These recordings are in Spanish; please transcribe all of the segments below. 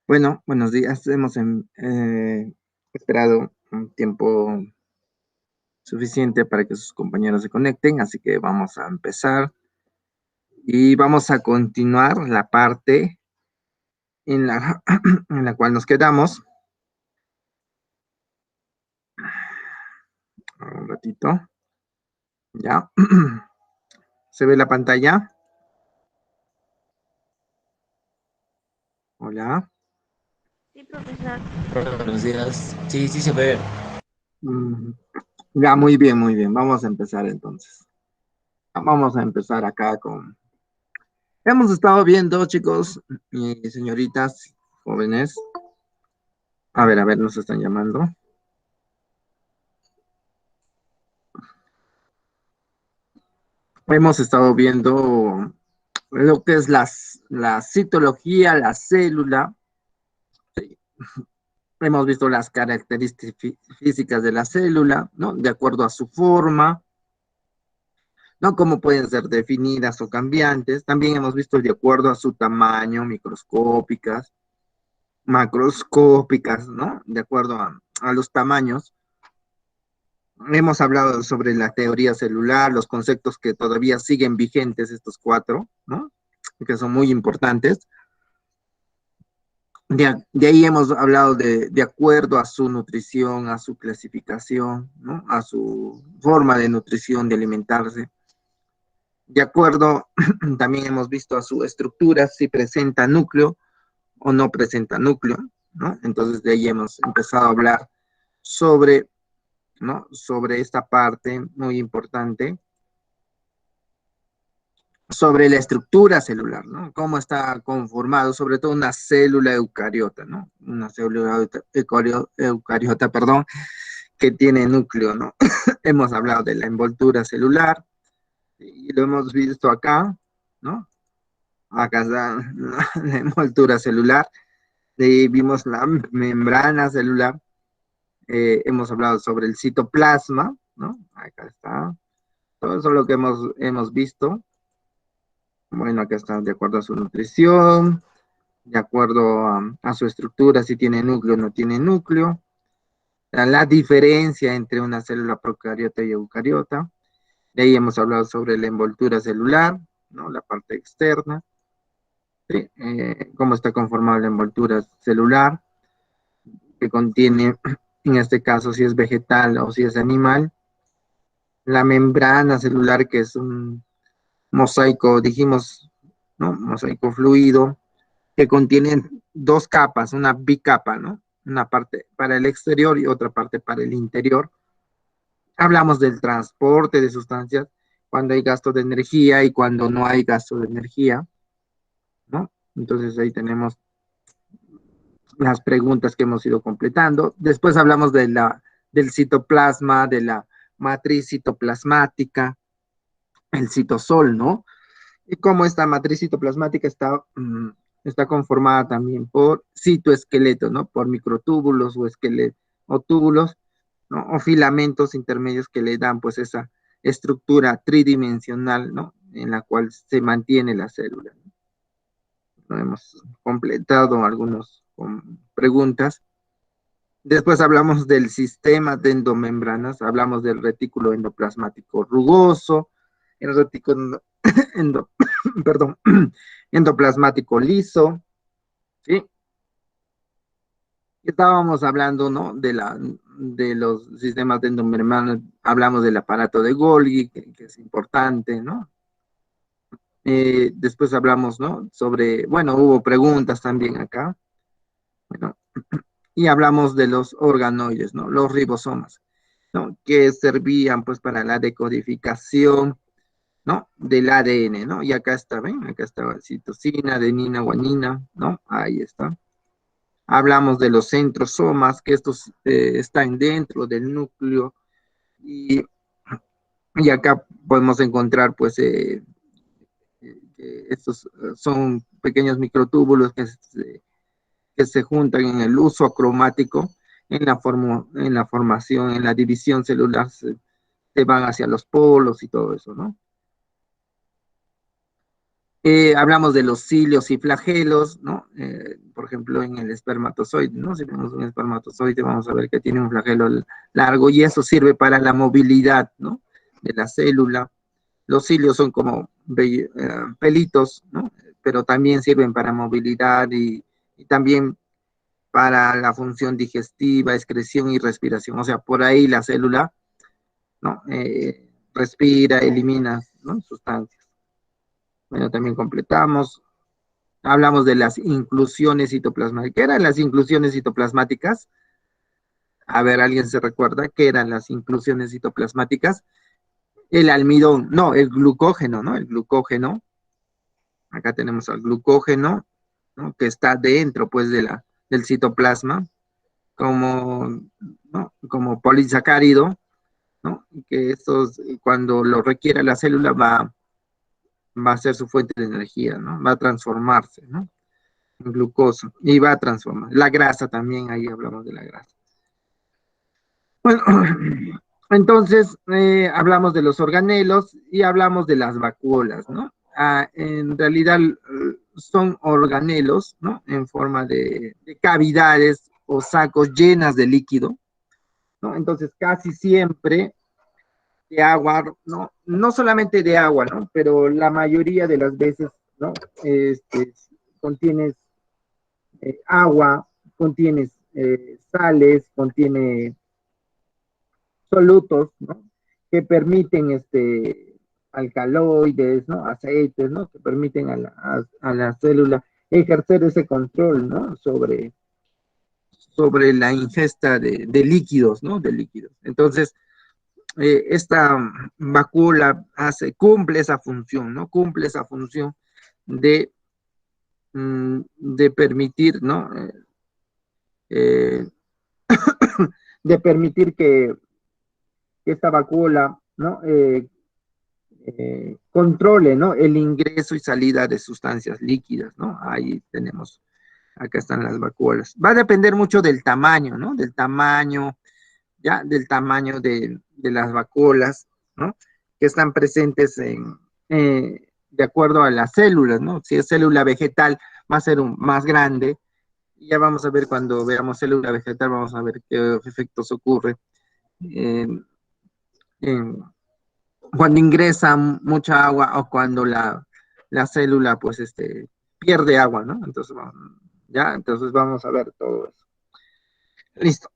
Bueno, buenos días. Hemos esperado un tiempo suficiente para que sus compañeros se conecten, así que vamos a empezar y vamos a continuar la parte en la, en la cual nos quedamos. Un ratito, ya. ¿Se ve la pantalla? Hola. Sí, profesor. Hola, buenos días. Sí, sí se ve. Mm, Ya, muy bien, muy bien. Vamos a empezar entonces. Vamos a empezar acá con... Hemos estado viendo, chicos y señoritas jóvenes. A ver, nos están llamando. Hemos estado viendo lo que es la citología, la célula. Hemos visto las características físicas de la célula, ¿no? De acuerdo a su forma, ¿no? Cómo pueden ser definidas o cambiantes. También hemos visto de acuerdo a su tamaño, microscópicas, macroscópicas, ¿no? De acuerdo a los tamaños. Hemos hablado sobre la teoría celular, los conceptos que todavía siguen vigentes, estos cuatro, ¿no? Que son muy importantes. De ahí hemos hablado de acuerdo a su nutrición, a su clasificación, ¿no? A su forma de nutrición, de alimentarse. De acuerdo, también hemos visto a su estructura, si presenta núcleo o no presenta núcleo, ¿no? Entonces de ahí hemos empezado a hablar sobre, ¿no? Sobre esta parte muy importante, sobre la estructura celular, ¿no? Cómo está conformado, sobre todo una célula eucariota, ¿no? Una célula eucariota, perdón, que tiene núcleo, ¿no? Hemos hablado de la envoltura celular y lo hemos visto acá, ¿no? Acá está la envoltura celular, y vimos la membrana celular, hemos hablado sobre el citoplasma, ¿no? Acá está, todo eso es lo que hemos visto. Bueno, acá está de acuerdo a su nutrición, de acuerdo a su estructura, si tiene núcleo o no tiene núcleo, la diferencia entre una célula procariota y eucariota. De ahí hemos hablado sobre la envoltura celular, ¿no? La parte externa, ¿sí? Cómo está conformada la envoltura celular, que contiene, en este caso, si es vegetal o si es animal, la membrana celular, que es un mosaico, dijimos, ¿no? Mosaico fluido, que contiene dos capas, una bicapa, ¿no? Una parte para el exterior y otra parte para el interior. Hablamos del transporte de sustancias, cuando hay gasto de energía y cuando no hay gasto de energía, ¿no? Entonces ahí tenemos las preguntas que hemos ido completando. Después hablamos del citoplasma, de la matriz citoplasmática, el citosol, ¿no? Y cómo esta matriz citoplasmática está conformada también por citoesqueletos, ¿no? Por microtúbulos o esqueletos o túbulos, ¿no? O filamentos intermedios que le dan pues esa estructura tridimensional, ¿no? En la cual se mantiene la célula, ¿no? Hemos completado algunas preguntas. Después hablamos del sistema de endomembranas, hablamos del retículo endoplasmático rugoso, el retículo endo, perdón, endoplasmático liso, ¿sí? Estábamos hablando, ¿no? De los sistemas de endomembranas, hablamos del aparato de Golgi, que es importante, ¿no? Después hablamos, ¿no? Sobre, bueno, hubo preguntas también acá, bueno, y hablamos de los organoides, ¿no? Los ribosomas, ¿no? Que servían pues para la decodificación, ¿no? Del ADN, ¿no? Y acá está, ¿ven? Acá está citosina, adenina, guanina, ¿no? Ahí está. Hablamos de los centrosomas, que estos están dentro del núcleo y, y acá podemos encontrar pues estos son pequeños microtúbulos que se juntan en el uso acromático, en la formación, en la división celular, se van hacia los polos y todo eso, ¿no? Hablamos de los cilios y flagelos, ¿no? Por ejemplo, en el espermatozoide, ¿no? Si vemos un espermatozoide, vamos a ver que tiene un flagelo largo y eso sirve para la movilidad, ¿no? De la célula. Los cilios son como pelitos, ¿no? Pero también sirven para movilidad y también para la función digestiva, excreción y respiración. O sea, por ahí la célula, ¿no? Respira, elimina, ¿no? Sustancias. Bueno, también completamos. Hablamos de las inclusiones citoplasmáticas. ¿Qué eran las inclusiones citoplasmáticas? A ver, ¿alguien se recuerda qué eran las inclusiones citoplasmáticas? El almidón, no, el glucógeno, ¿no? El glucógeno. Acá tenemos al glucógeno, ¿no? Que está dentro, pues, del citoplasma, como, ¿no? Como polisacárido, ¿no? Que estos, cuando lo requiera la célula, va a ser su fuente de energía, ¿no? Va a transformarse, ¿no? En glucosa y va a transformar. La grasa también, ahí hablamos de la grasa. Bueno, entonces hablamos de los organelos y hablamos de las vacuolas, ¿no? En realidad son organelos, ¿no? En forma de cavidades o sacos llenas de líquido, ¿no? Entonces casi siempre de agua, ¿no? No solamente de agua, ¿no? Pero la mayoría de las veces, ¿no? Contiene agua, contiene sales, contiene solutos, ¿no? Que permiten alcaloides, ¿no? Aceites, ¿no? Que permiten a la célula ejercer ese control, ¿no? Sobre la ingesta de líquidos, ¿no? De líquidos. Entonces, esta vacuna cumple esa función, ¿no? Cumple esa función de, de permitir, ¿no? Eh, de permitir que esta vacuna, ¿no? Controle, ¿no? El ingreso y salida de sustancias líquidas, ¿no? Ahí tenemos, acá están las vacuolas. Va a depender mucho del tamaño, ¿no? Del tamaño, ya, del tamaño de las vacuolas, ¿no? Que están presentes de acuerdo a las células, ¿no? Si es célula vegetal, va a ser más grande. Y ya vamos a ver cuando veamos célula vegetal, vamos a ver qué efectos ocurre. Cuando ingresa mucha agua o cuando la célula pues pierde agua, ¿no? Entonces, entonces vamos a ver todo eso. Listo.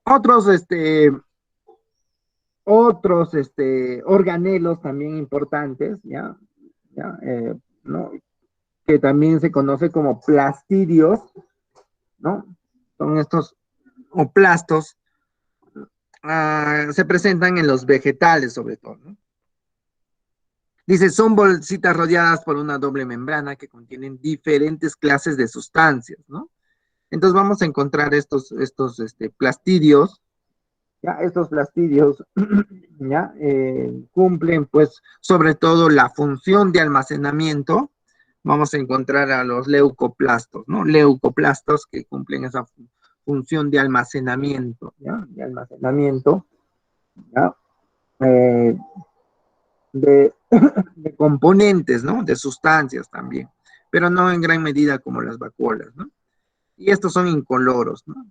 Otros, organelos también importantes, ¿ya? ¿No? Que también se conoce como plastidios, ¿no? Son estos oplastos, se presentan en los vegetales sobre todo, ¿no? Dice, son bolsitas rodeadas por una doble membrana que contienen diferentes clases de sustancias, ¿no? Entonces vamos a encontrar estos plastidios, ¿ya? Estos plastidios, ¿ya? Cumplen, pues, sobre todo la función de almacenamiento. Vamos a encontrar a los leucoplastos, ¿no? Leucoplastos que cumplen esa función de almacenamiento, ¿ya? De almacenamiento, ¿ya? De, de componentes, ¿no? De sustancias también, pero no en gran medida como las vacuolas, ¿no? Y estos son incoloros, ¿no?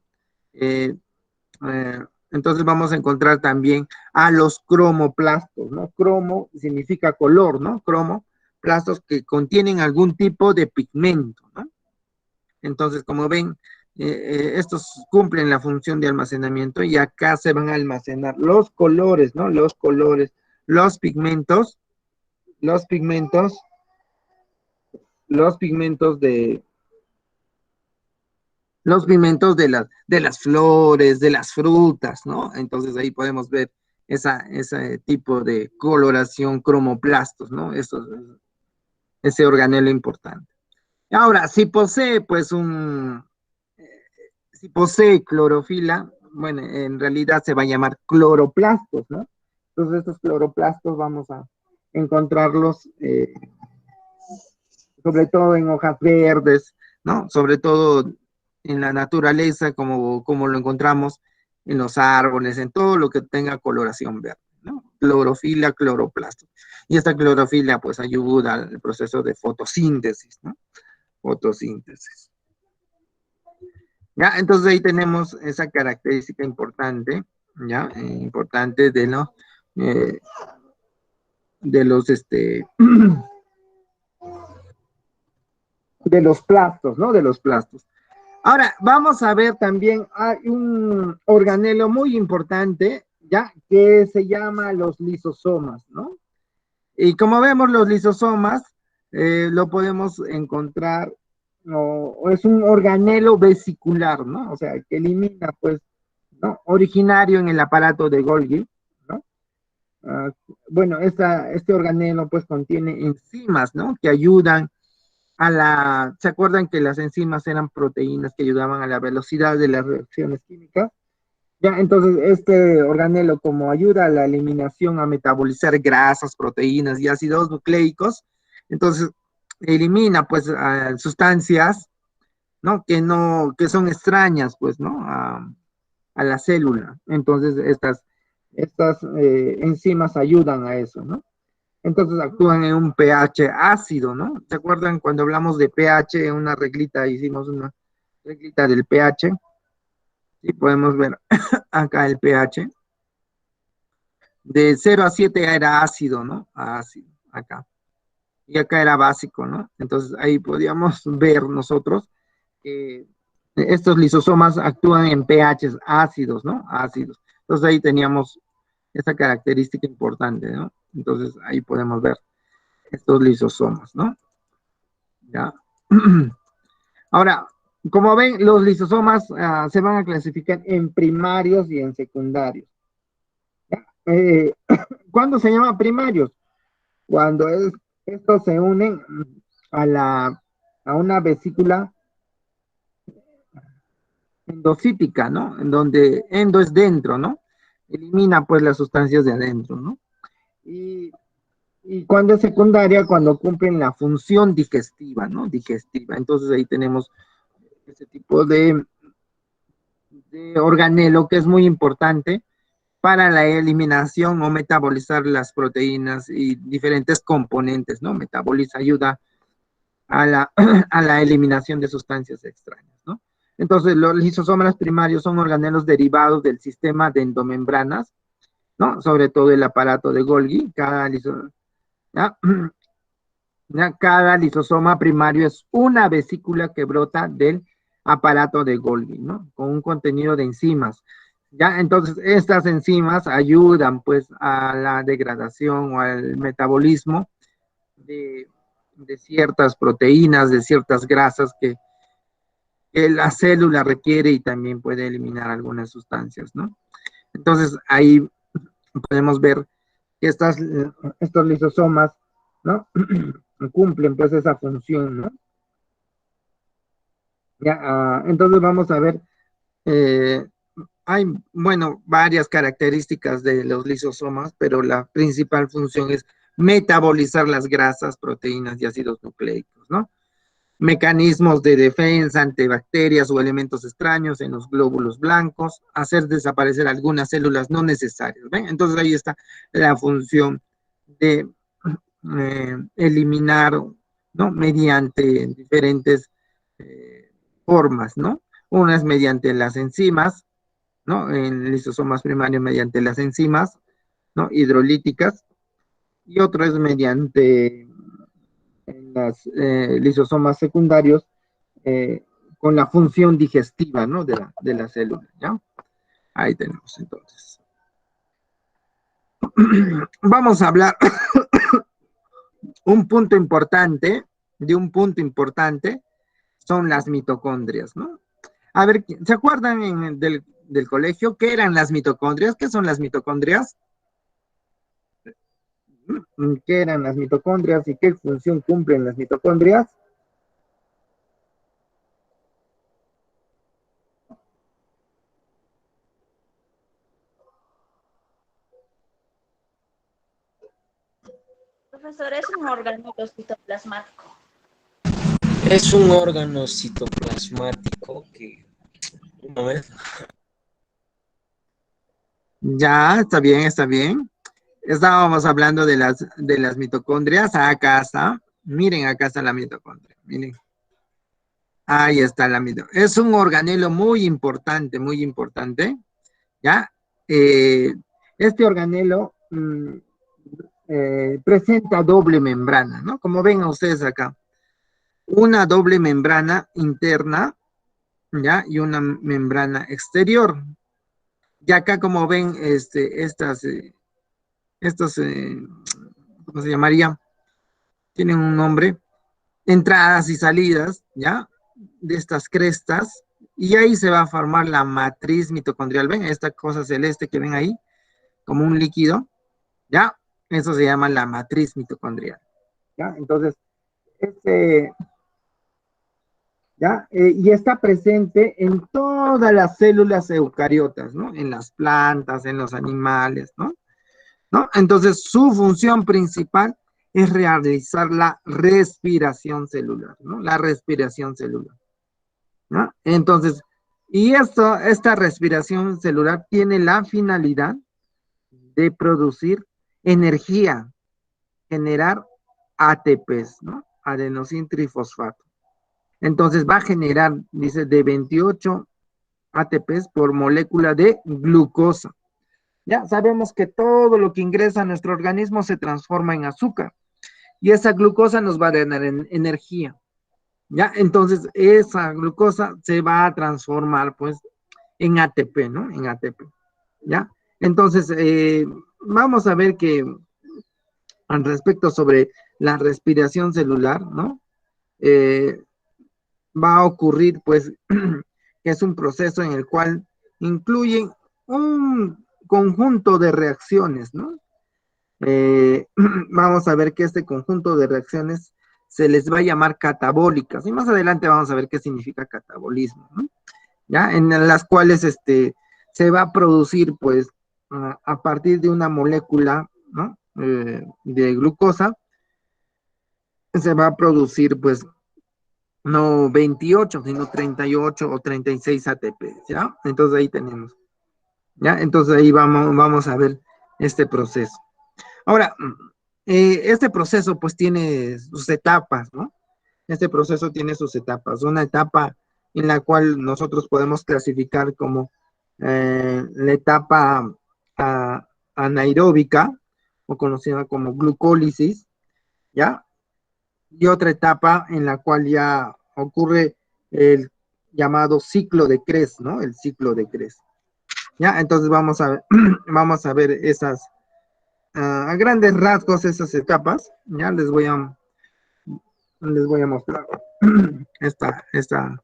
Eh, entonces vamos a encontrar también a los cromoplastos, ¿no? Cromo significa color, ¿no? Cromoplastos que contienen algún tipo de pigmento, ¿no? Entonces, como ven, estos cumplen la función de almacenamiento y acá se van a almacenar los colores, ¿no? Los colores, los pigmentos, los pigmentos, los pigmentos de los pigmentos de las flores, de las frutas, ¿no? Entonces ahí podemos ver ese tipo de coloración cromoplastos, ¿no? Ese organelo importante. Ahora, si posee, pues, si posee clorofila, bueno, en realidad se va a llamar cloroplastos, ¿no? Entonces estos cloroplastos vamos a encontrarlos sobre todo en hojas verdes, ¿no? Sobre todo en la naturaleza, como lo encontramos en los árboles, en todo lo que tenga coloración verde. ¿no? Clorofila, cloroplasto. Y esta clorofila pues ayuda al proceso de fotosíntesis, ¿no? Fotosíntesis. Ya, entonces ahí tenemos esa característica importante, ya, importante eh, de los, de los plastos, ¿no? De los plastos. Ahora, vamos a ver también, hay un organelo muy importante, ya, que se llama los lisosomas, ¿no? Y como vemos, los lisosomas lo podemos encontrar, o es un organelo vesicular, ¿no? O sea, que elimina, pues, ¿no? Originario en el aparato de Golgi, ¿no? Bueno, este organelo, pues, contiene enzimas, ¿no? Que ayudan ¿se acuerdan que las enzimas eran proteínas que ayudaban a la velocidad de las reacciones químicas? Ya, entonces este organelo como ayuda a la eliminación, a metabolizar grasas, proteínas y ácidos nucleicos, entonces elimina pues sustancias, ¿no? Que son extrañas pues, ¿no? A la célula. Entonces estas enzimas ayudan a eso, ¿no? Entonces actúan en un pH ácido, ¿no? ¿Se acuerdan cuando hablamos de pH en una reglita, hicimos una reglita del pH? Sí, podemos ver acá el pH. De 0 a 7 era ácido, ¿no? Ácido, acá. Y acá era básico, ¿no? Entonces ahí podíamos ver nosotros que estos lisosomas actúan en pHs ácidos, ¿no? Ácidos. Entonces ahí teníamos esa característica importante, ¿no? Entonces ahí podemos ver estos lisosomas, ¿no? ¿Ya? Ahora, como ven, los lisosomas se van a clasificar en primarios y en secundarios. Eh, ¿Cuándo se llama primarios? Cuando estos se unen a una vesícula endocítica, ¿no? En donde endo es dentro, ¿no? Elimina pues las sustancias de adentro, ¿no? Y cuando es secundaria, cuando cumplen la función digestiva, ¿no? Digestiva. Entonces ahí tenemos ese tipo de organelo que es muy importante para la eliminación o metabolizar las proteínas y diferentes componentes, ¿no? Metaboliza, ayuda a a la eliminación de sustancias extrañas, ¿no? Entonces, los lisosomas primarios son organelos derivados del sistema de endomembranas, ¿no? Sobre todo el aparato de Golgi. ¿Ya? Cada lisosoma primario es una vesícula que brota del aparato de Golgi, ¿no? Con un contenido de enzimas. Ya, entonces estas enzimas ayudan pues a la degradación o al metabolismo de ciertas proteínas, de ciertas grasas que la célula requiere y también puede eliminar algunas sustancias, ¿no? Entonces ahí podemos ver que estos lisosomas, ¿no? Cumplen pues esa función, ¿no? Ya, entonces vamos a ver, eh, hay, bueno, varias características de los lisosomas, pero la principal función es metabolizar las grasas, proteínas y ácidos nucleicos, ¿no? Mecanismos de defensa ante bacterias o elementos extraños en los glóbulos blancos, hacer desaparecer algunas células no necesarias, ¿ven? Entonces ahí está la función de eliminar, ¿no? Mediante diferentes formas, ¿no? Una es mediante las enzimas, ¿no? En lisosomas primarios mediante las enzimas, ¿no? Hidrolíticas, y otro es mediante las lisosomas secundarios con la función digestiva, ¿no? De la célula, ¿ya? Ahí tenemos entonces. Vamos a hablar un punto importante, son las mitocondrias, ¿no? A ver, ¿se acuerdan del colegio qué eran las mitocondrias? ¿Qué son las mitocondrias? ¿Qué eran las mitocondrias y qué función cumplen las mitocondrias? Profesor, es un órgano citoplasmático. Es un órgano citoplasmático que, una vez, Ya, está bien, está bien. Estábamos hablando de las mitocondrias. Acá está. Miren, acá está la mitocondria. Miren. Ahí está la mitocondria. Es un organelo muy importante, ¿ya? Este organelo presenta doble membrana, ¿no? Como ven ustedes acá. Una doble membrana interna, ¿ya? Y una membrana exterior. Y acá, como ven, estos, ¿cómo se llamaría? Tienen un nombre, entradas y salidas, ¿ya? De estas crestas, y ahí se va a formar la matriz mitocondrial. ¿Ven? Esta cosa celeste que ven ahí, como un líquido, ¿ya? Eso se llama la matriz mitocondrial, ¿ya? Entonces, este, ¿ya? Y está presente en todas las células eucariotas, ¿no? En las plantas, en los animales, ¿no? ¿No? Entonces, su función principal es realizar la respiración celular, ¿no? La respiración celular, ¿no? Entonces, esta respiración celular tiene la finalidad de producir energía, generar ATPs, ¿no? Adenosín trifosfato. Entonces va a generar, dice, de 28 ATPs por molécula de glucosa. Ya sabemos que todo lo que ingresa a nuestro organismo se transforma en azúcar y esa glucosa nos va a dar energía. Ya, entonces esa glucosa se va a transformar pues en ATP, ¿no? En ATP. Ya, entonces vamos a ver que al respecto sobre la respiración celular, ¿no? Eh, Va a ocurrir, pues, que es un proceso en el cual incluyen un conjunto de reacciones, ¿no? Vamos a ver que este conjunto de reacciones se les va a llamar catabólicas, y más adelante vamos a ver qué significa catabolismo, ¿no? ¿Ya? En las cuales se va a producir, pues, a partir de una molécula, ¿no? De glucosa, se va a producir, pues, no 28, sino 38 o 36 ATP, ¿ya? Entonces ahí tenemos, ¿ya? Entonces ahí vamos a ver este proceso. Ahora, este proceso pues tiene sus etapas, ¿no? Este proceso tiene sus etapas. Una etapa en la cual nosotros podemos clasificar como la etapa anaeróbica, o conocida como glucólisis, ¿ya? Y otra etapa en la cual ya ocurre el llamado ciclo de Krebs, ¿no? El ciclo de Krebs. ¿Ya? Entonces vamos a ver, vamos a ver esas, a grandes rasgos esas etapas. Ya les voy a mostrar esta,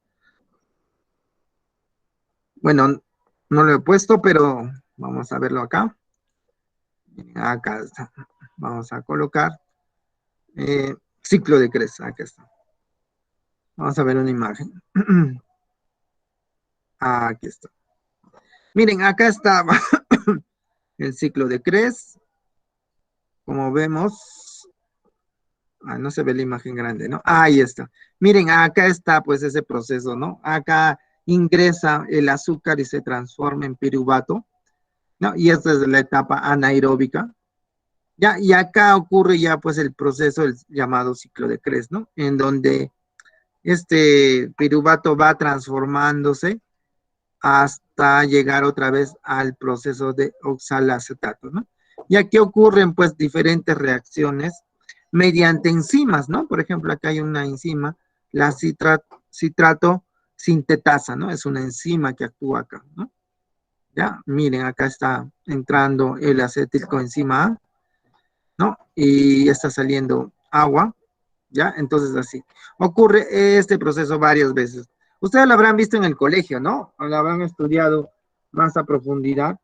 bueno, no lo he puesto, pero vamos a verlo acá. Acá está. Vamos a colocar ciclo de Krebs, acá está. Vamos a ver una imagen. Aquí está. Miren, acá está el ciclo de Krebs. Como vemos, no se ve la imagen grande, ¿no? Ahí está. Miren, acá está pues ese proceso, ¿no? Acá ingresa el azúcar y se transforma en piruvato, ¿no? Y esta es la etapa anaeróbica. Ya, y acá ocurre ya pues el proceso el llamado ciclo de Krebs, ¿no? En donde este piruvato va transformándose hasta llegar otra vez al proceso de oxalacetato, ¿no? Y aquí ocurren pues diferentes reacciones mediante enzimas, ¿no? Por ejemplo, acá hay una enzima, la citrato sintetasa, ¿no? Es una enzima que actúa acá, ¿no? Ya, miren, acá está entrando el acetilcoenzima A, ¿no? Y está saliendo agua, ¿ya? Entonces así. Ocurre este proceso varias veces. Ustedes lo habrán visto en el colegio, ¿no? O lo habrán estudiado más a profundidad,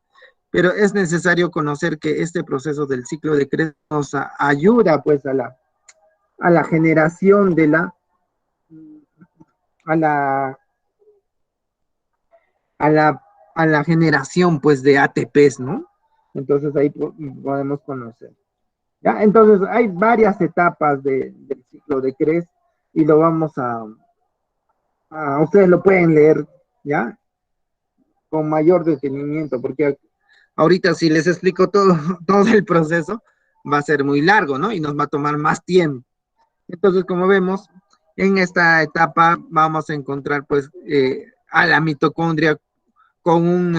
pero es necesario conocer que este proceso del ciclo de Krebs nos ayuda pues a la generación de a la, a la, a la generación pues de ATPs, ¿no? Entonces ahí podemos conocer. ¿Ya? Entonces hay varias etapas del ciclo de Krebs y lo vamos ustedes lo pueden leer, ¿ya? Con mayor detenimiento, porque Ahorita si les explico todo, todo el proceso, va a ser muy largo, ¿no? Y nos va a tomar más tiempo. Entonces, como vemos, en esta etapa vamos a encontrar pues a la mitocondria con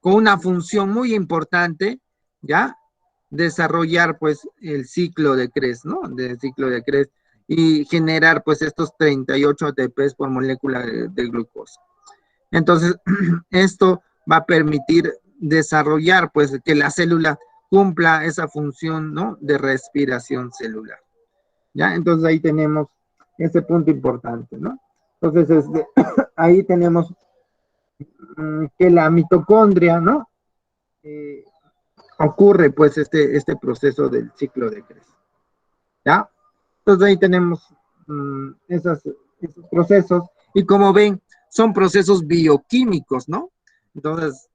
con una función muy importante, ¿ya? Desarrollar pues el ciclo de Krebs, ¿no? Del ciclo de Krebs y generar pues estos 38 ATPs por molécula de glucosa. Entonces, esto va a permitir desarrollar pues que la célula cumpla esa función, ¿no? De respiración celular. ¿Ya? Entonces ahí tenemos ese punto importante, ¿no? Entonces, ahí tenemos que la mitocondria, ¿no? Eh, ocurre pues este proceso del ciclo de Krebs, ¿ya? Entonces ahí tenemos esos procesos y como ven, son procesos bioquímicos, ¿no? Entonces,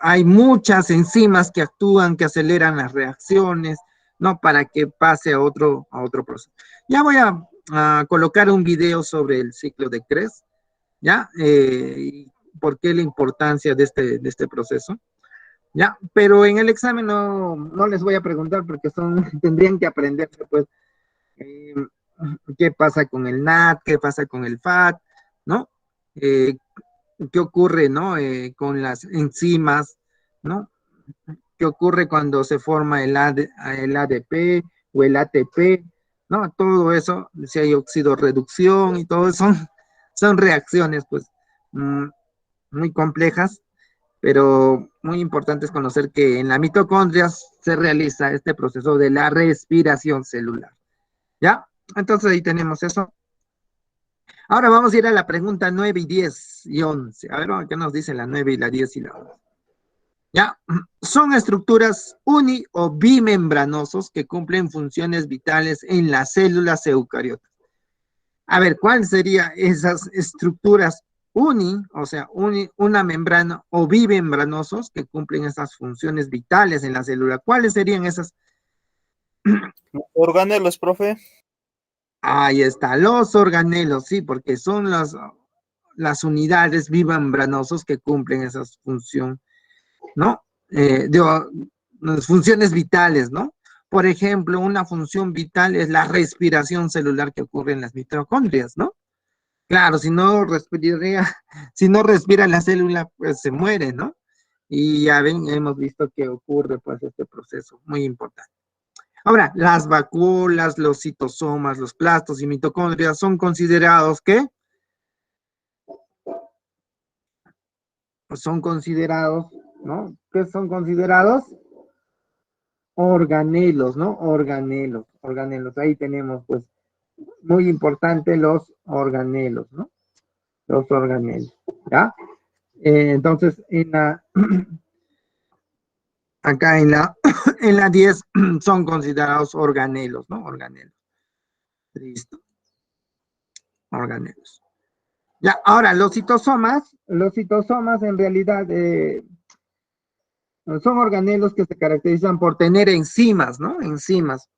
hay muchas enzimas que actúan, que aceleran las reacciones, ¿no? Para que pase a otro proceso. Ya voy a colocar un video sobre el ciclo de Krebs, ¿ya? Y por qué la importancia de este proceso. Ya, pero en el examen no les voy a preguntar porque tendrían que aprenderse, pues, eh, qué pasa con el NAT, qué pasa con el FAT, ¿no? Eh, qué ocurre, ¿no? Con las enzimas, ¿no? ¿Qué ocurre cuando se forma el ADP o el ATP? ¿No? Todo eso, si hay oxidorreducción y todo eso, son reacciones, pues, mm, muy complejas, pero muy importante es conocer que en la mitocondria se realiza este proceso de la respiración celular. ¿Ya? Entonces ahí tenemos eso. Ahora vamos a ir a la pregunta 9 y 10 y 11. A ver, ¿qué nos dicen la 9 y la 10 y la 11? ¿Ya? Son estructuras uni o bimembranosos que cumplen funciones vitales en las células eucariotas. A ver, ¿cuáles serían esas estructuras o sea, una membrana o bimembranosos que cumplen esas funciones vitales en la célula? ¿Cuáles serían esas? Organelos, profe. Ahí está, los organelos, sí, porque son las unidades bimembranosos que cumplen esa función, ¿no? Las funciones vitales, ¿no? Por ejemplo, una función vital es la respiración celular que ocurre en las mitocondrias, ¿no? Claro, si no respiraría, si no respira la célula, pues se muere, ¿no? Y ya ven, hemos visto que ocurre pues este proceso muy importante. Ahora, las vacuolas, los citosomas, los plastos y mitocondrias son considerados, ¿qué? Pues son considerados, ¿no? ¿Qué son considerados? Organelos, ¿no? Organelos, organelos. Ahí tenemos, pues, muy importante los organelos, ¿no? Los organelos, ¿ya? Entonces, acá en la 10 son considerados organelos, ¿no? Organelos. Listo. Organelos. Ya, ahora, los citosomas en realidad son organelos que se caracterizan por tener enzimas, ¿no? Enzimas,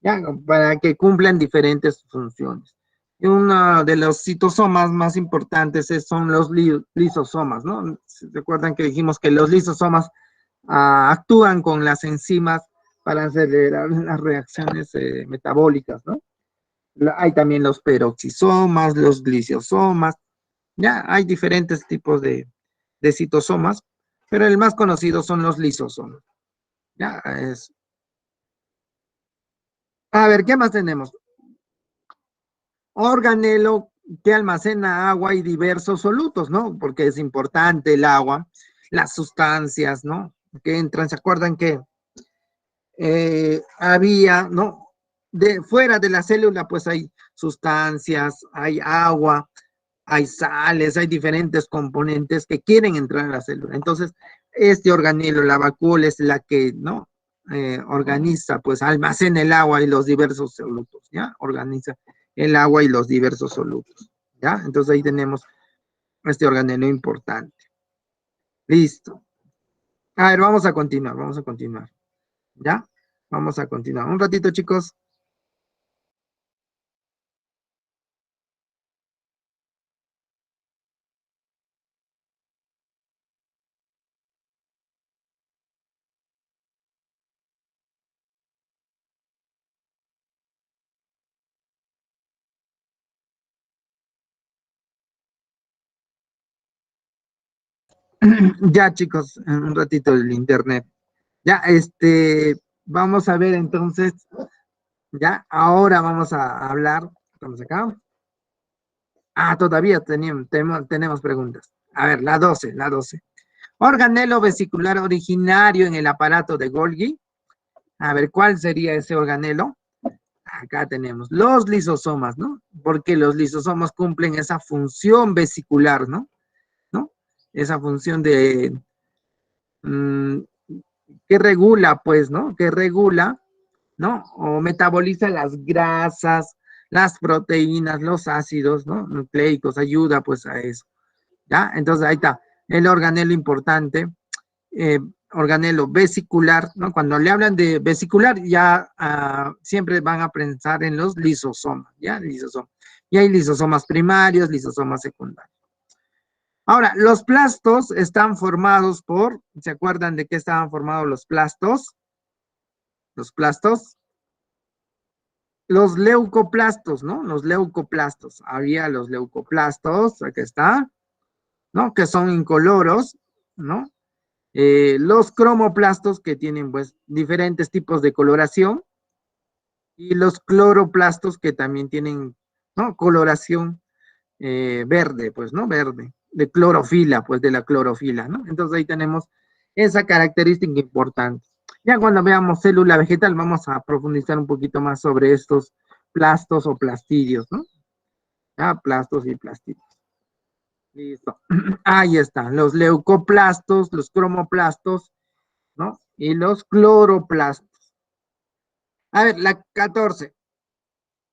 ya, para que cumplan diferentes funciones. Y uno de los citosomas más importantes son los lisosomas, ¿no? Recuerdan que dijimos que los lisosomas actúan con las enzimas para acelerar las reacciones metabólicas, ¿no? Hay también los peroxisomas, los glicosomas, ya hay diferentes tipos de citosomas, pero el más conocido son los lisosomas. Ya es. A ver, ¿qué más tenemos? Organelo que almacena agua y diversos solutos, ¿no? Porque es importante el agua, las sustancias, ¿no? Que entran, ¿se acuerdan que había, ¿no? De fuera de la célula, pues hay sustancias, hay agua, hay sales, hay diferentes componentes que quieren entrar a la célula. Entonces, este organelo, la vacuola, es la que, ¿no? Organiza, pues almacena el agua y los diversos solutos, ¿ya? Organiza el agua y los diversos solutos, ¿ya? Entonces ahí tenemos este organelo importante. Listo. A ver, vamos a continuar, ¿ya? Vamos a continuar. Un ratito, chicos. Ya, chicos, en un ratito del internet. Ya, vamos a ver entonces, ya, ahora vamos a hablar, estamos acá. Ah, todavía tenemos preguntas. A ver, la 12. Organelo vesicular originario en el aparato de Golgi. A ver, ¿cuál sería ese organelo? Acá tenemos los lisosomas, ¿no? Porque los lisosomas cumplen esa función vesicular, ¿no? ¿No? Esa función de, mm, que regula, pues, ¿no? Que regula, ¿no? O metaboliza las grasas, las proteínas, los ácidos, ¿no? Nucleicos, ayuda, pues, a eso, ¿ya? Entonces, ahí está, el organelo importante, eh, organelo vesicular, ¿no? Cuando le hablan de vesicular, ya siempre van a pensar en los lisosomas, ¿ya? Lisosomas. Y hay lisosomas primarios, lisosomas secundarios. Ahora, los plastos están formados por, ¿se acuerdan de qué estaban formados los plastos? Los plastos, los leucoplastos, ¿no? Los leucoplastos. Había los leucoplastos, aquí está, ¿no? Que son incoloros, ¿no? Los cromoplastos que tienen pues diferentes tipos de coloración y los cloroplastos que también tienen, ¿no? Coloración verde, pues, ¿no? Verde, de clorofila, pues de la clorofila, ¿no? Entonces ahí tenemos esa característica importante. Ya cuando veamos célula vegetal vamos a profundizar un poquito más sobre estos plastos o plastidios, ¿no? Ya, plastos y plastidios. Listo. Ahí están, los leucoplastos, los cromoplastos, ¿no? Y los cloroplastos. A ver, la 14.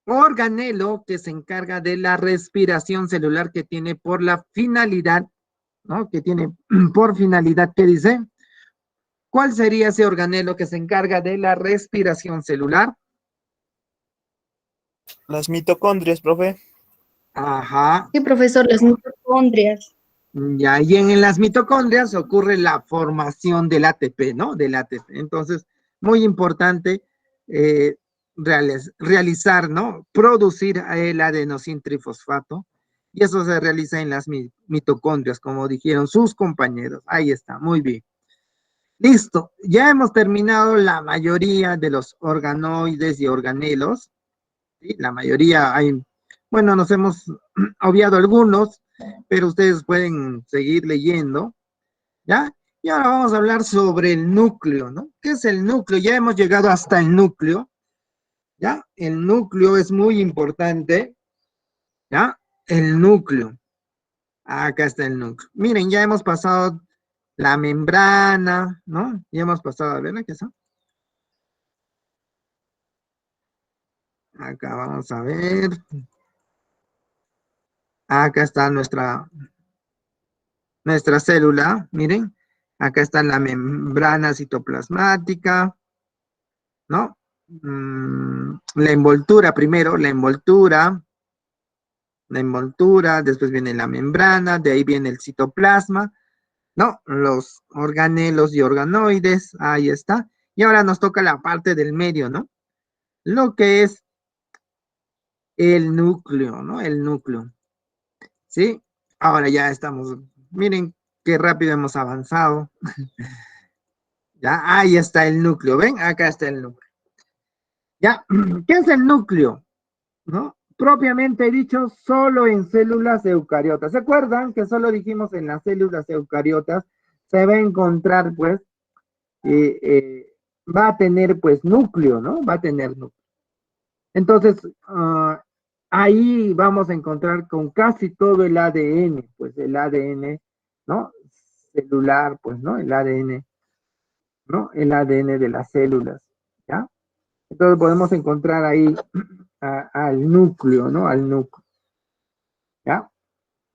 Organelo que se encarga de la respiración celular que tiene por la finalidad, ¿no? Que tiene por finalidad, ¿qué dice? ¿Cuál sería ese organelo que se encarga de la respiración celular? Las mitocondrias, profe. Ajá. Sí, profesor, las mitocondrias. Ya, y en las mitocondrias ocurre la formación del ATP, ¿no? Del ATP. Entonces, muy importante eh, realizar, ¿no? Producir el adenosín trifosfato. Y eso se realiza en las mitocondrias, como dijeron sus compañeros. Ahí está, muy bien. Listo, ya hemos terminado la mayoría de los organoides y organelos. ¿Sí? La mayoría hay, bueno, nos hemos obviado algunos, pero ustedes pueden seguir leyendo, ¿ya? Y ahora vamos a hablar sobre el núcleo, ¿no? ¿Qué es el núcleo? Ya hemos llegado hasta el núcleo, ¿ya? El núcleo es muy importante, ¿ya? El núcleo. Acá está el núcleo. Miren, ya hemos pasado la membrana, ¿no? Ya hemos pasado, a ver, ¿qué está? Acá vamos a ver. Acá está nuestra célula, miren. Acá está la membrana citoplasmática, ¿no? La envoltura primero, la envoltura, después viene la membrana, de ahí viene el citoplasma, ¿no? Los organelos y organoides, ahí está. Y ahora nos toca la parte del medio, ¿no? Lo que es el núcleo, ¿no? El núcleo, ¿sí? Ahora ya estamos, miren qué rápido hemos avanzado. Ya, ahí está el núcleo, ¿ven? Acá está el núcleo. Ya, ¿qué es el núcleo? ¿No? Propiamente dicho, solo en células eucariotas. ¿Se acuerdan que solo dijimos en las células eucariotas se va a encontrar, pues, va a tener, pues, núcleo, ¿no? Va a tener núcleo. Entonces, ahí vamos a encontrar con casi todo el ADN, pues, el ADN, ¿no? Celular, pues, ¿no? El ADN, ¿no? El ADN de las células, ¿ya? Entonces podemos encontrar ahí al núcleo, ¿no? Al núcleo, ¿ya?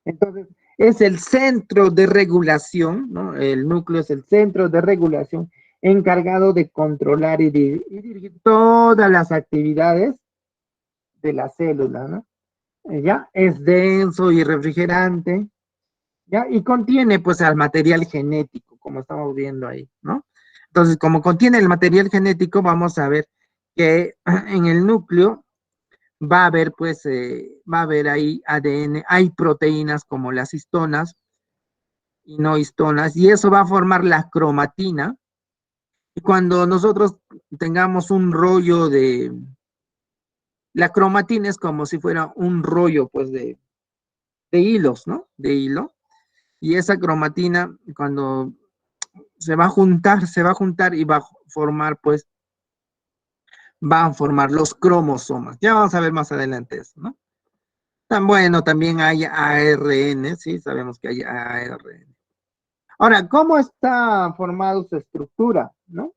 Entonces, es el centro de regulación, ¿no? El núcleo es el centro de regulación encargado de controlar y dirigir todas las actividades de la célula, ¿no? ¿Ya? Es denso y refrigerante, ¿ya? Y contiene, pues, al material genético, como estamos viendo ahí, ¿no? Entonces, como contiene el material genético, vamos a ver que en el núcleo va a haber, pues, va a haber ahí ADN, hay proteínas como las histonas, y no histonas, y eso va a formar la cromatina. Y cuando nosotros tengamos un rollo de... La cromatina es como si fuera un rollo, pues, de hilos, ¿no? De hilo. Y esa cromatina, cuando se va a juntar y va a formar, pues, van a formar los cromosomas. Ya vamos a ver más adelante eso, ¿no? Tan bueno, también hay ARN, sí, sabemos que hay ARN. Ahora, ¿cómo está formada su estructura, no?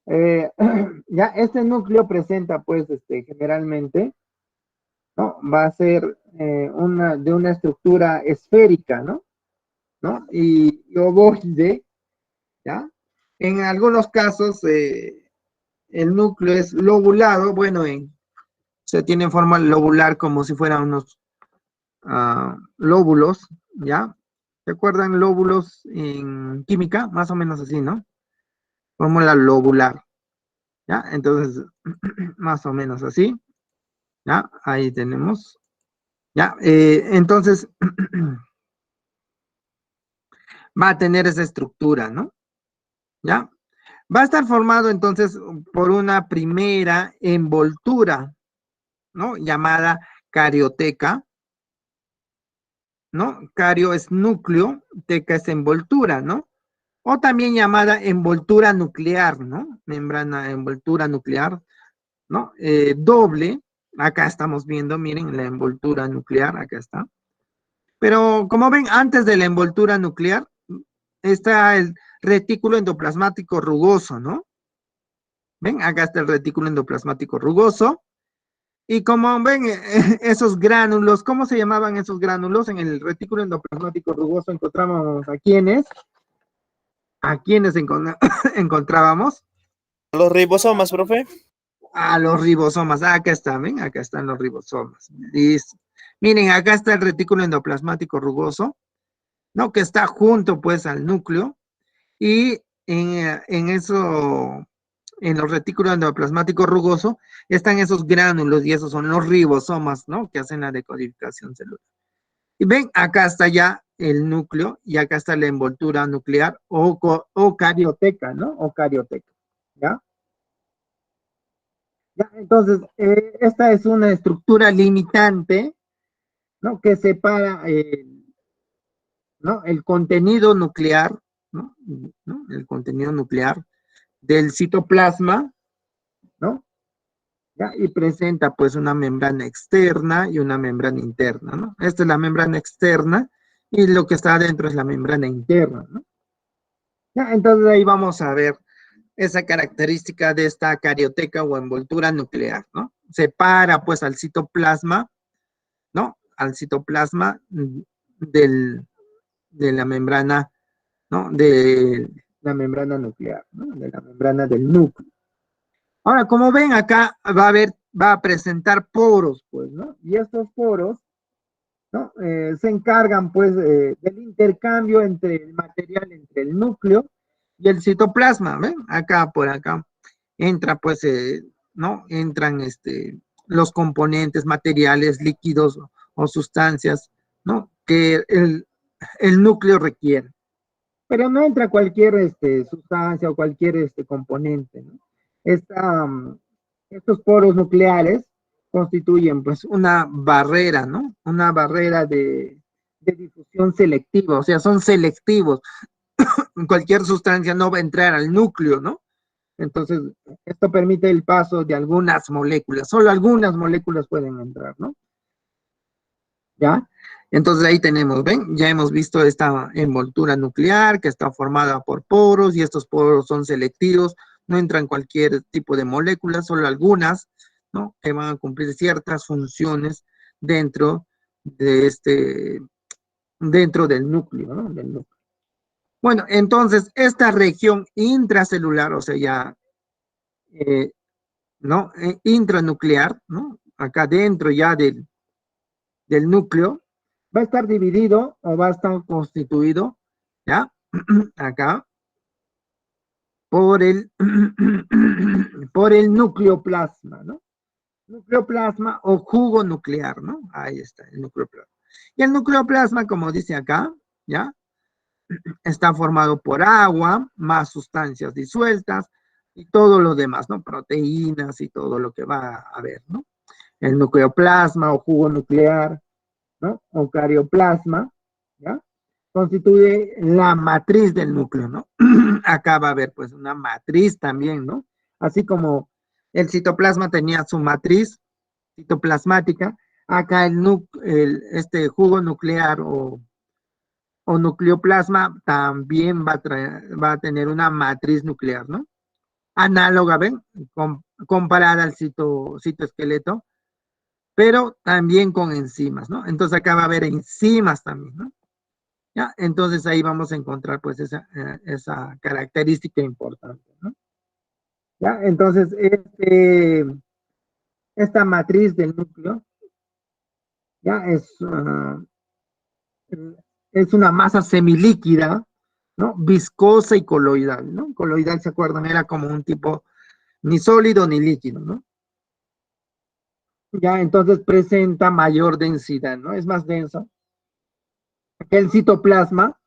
Ya este núcleo presenta, pues, generalmente, ¿no? Va a ser de una estructura esférica, ¿no? ¿No? Y ovoide, ¿ya? En algunos casos, el núcleo es lobulado, bueno, se tiene forma lobular como si fueran unos lóbulos, ¿ya? ¿Se acuerdan lóbulos en química? Más o menos así, ¿no? Fórmula lobular, ¿ya? Entonces, más o menos así, ¿ya? Ahí tenemos, ¿ya? Entonces, va a tener esa estructura, ¿no? ¿Ya? Va a estar formado entonces por una primera envoltura, ¿no? Llamada carioteca, ¿no? Cario es núcleo, teca es envoltura, ¿no? O también llamada envoltura nuclear, ¿no? Membrana envoltura nuclear, ¿no? Doble, acá estamos viendo, miren, la envoltura nuclear, acá está. Pero como ven, antes de la envoltura nuclear está el retículo endoplasmático rugoso, ¿no? ¿Ven? Acá está el retículo endoplasmático rugoso. Y como ven, esos gránulos, ¿cómo se llamaban esos gránulos? En el retículo endoplasmático rugoso encontramos a quiénes. ¿A quiénes encontrábamos? Los ribosomas, profe. A los ribosomas. Ah, acá están, ¿ven? Acá están los ribosomas. Listo. Miren, acá está el retículo endoplasmático rugoso, ¿no? Que está junto, pues, al núcleo. Y en eso, en los retículos endoplasmáticos rugoso, están esos gránulos y esos son los ribosomas, ¿no? Que hacen la decodificación celular. Y ven, acá está ya el núcleo y acá está la envoltura nuclear o carioteca, ¿no? O carioteca, ¿ya? Ya, entonces, esta es una estructura limitante, ¿no? Que separa, ¿no? El contenido nuclear, ¿no? ¿no? El contenido nuclear del citoplasma, ¿no? ¿Ya? Y presenta pues una membrana externa y una membrana interna, ¿no? Esta es la membrana externa y lo que está adentro es la membrana interna, ¿no? ¿Ya? Entonces ahí vamos a ver esa característica de esta carioteca o envoltura nuclear, ¿no? Separa pues al citoplasma, ¿no? Al citoplasma de la membrana, ¿no? De la membrana nuclear, ¿no? De la membrana del núcleo. Ahora, como ven acá, va a presentar poros, pues, ¿no? Y estos poros, ¿no? Se encargan, pues, del intercambio entre el material, entre el núcleo y el citoplasma, ¿ven? Acá, por acá, entra, pues, ¿no? Entran, los componentes materiales, líquidos o sustancias, ¿no? Que el núcleo requiere. Pero no entra cualquier, sustancia o cualquier, componente, ¿no? Esta, estos poros nucleares constituyen pues una barrera, ¿no? Una barrera de difusión selectiva, o sea, son selectivos. Cualquier sustancia no va a entrar al núcleo, ¿no? Entonces, esto permite el paso de algunas moléculas, solo algunas moléculas pueden entrar, ¿no? ¿Ya? Entonces ahí tenemos, ¿ven? Ya hemos visto esta envoltura nuclear que está formada por poros y estos poros son selectivos, no entran cualquier tipo de moléculas, solo algunas, ¿no? Que van a cumplir ciertas funciones dentro de dentro del núcleo, ¿no? Del núcleo. Bueno, entonces esta región intracelular, o sea, ya, ¿no? Intranuclear, ¿no? Acá dentro ya del núcleo, va a estar dividido o va a estar constituido, ¿ya? Acá, por el, por el nucleoplasma, ¿no? Nucleoplasma o jugo nuclear, ¿no? Ahí está, el nucleoplasma. Y el nucleoplasma, como dice acá, ¿ya? está formado por agua, más sustancias disueltas y todo lo demás, ¿no? Proteínas y todo lo que va a haber, ¿no? El nucleoplasma o jugo nuclear, ¿no? O carioplasma, ¿ya? Constituye la matriz del núcleo, ¿no? Acá va a haber pues una matriz también, ¿no? Así como el citoplasma tenía su matriz citoplasmática, acá este jugo nuclear o nucleoplasma también va a tener una matriz nuclear, ¿no? Análoga, ¿ven? Comparada al citoesqueleto, pero también con enzimas, ¿no? Entonces acá va a haber enzimas también, ¿no? ¿Ya? Entonces ahí vamos a encontrar pues esa característica importante, ¿no? ¿Ya? Entonces esta matriz del núcleo, ¿ya? Es una masa semilíquida, ¿no? Viscosa y coloidal, ¿no? Coloidal, ¿se acuerdan? Era como un tipo ni sólido ni líquido, ¿no? Ya, entonces presenta mayor densidad, ¿no? Es más denso que el citoplasma,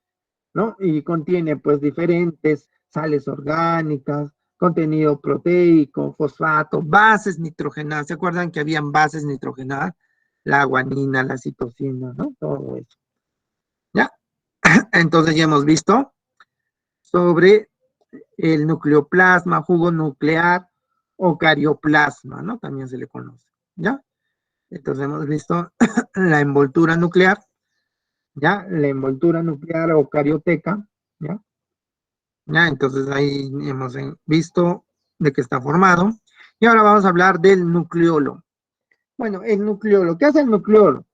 ¿no? Y contiene pues diferentes sales orgánicas, contenido proteico, fosfato, bases nitrogenadas. ¿Se acuerdan que habían bases nitrogenadas? La guanina, la citosina, ¿no? Todo eso. ¿Ya? Entonces ya hemos visto sobre el nucleoplasma, jugo nuclear o carioplasma, ¿no? También se le conoce, ¿ya? Entonces hemos visto la envoltura nuclear, ¿ya? La envoltura nuclear o carioteca, ¿ya? ¿Ya? Entonces ahí hemos visto de qué está formado. Y ahora vamos a hablar del nucleolo. Bueno, el nucleolo, ¿qué hace el nucleolo?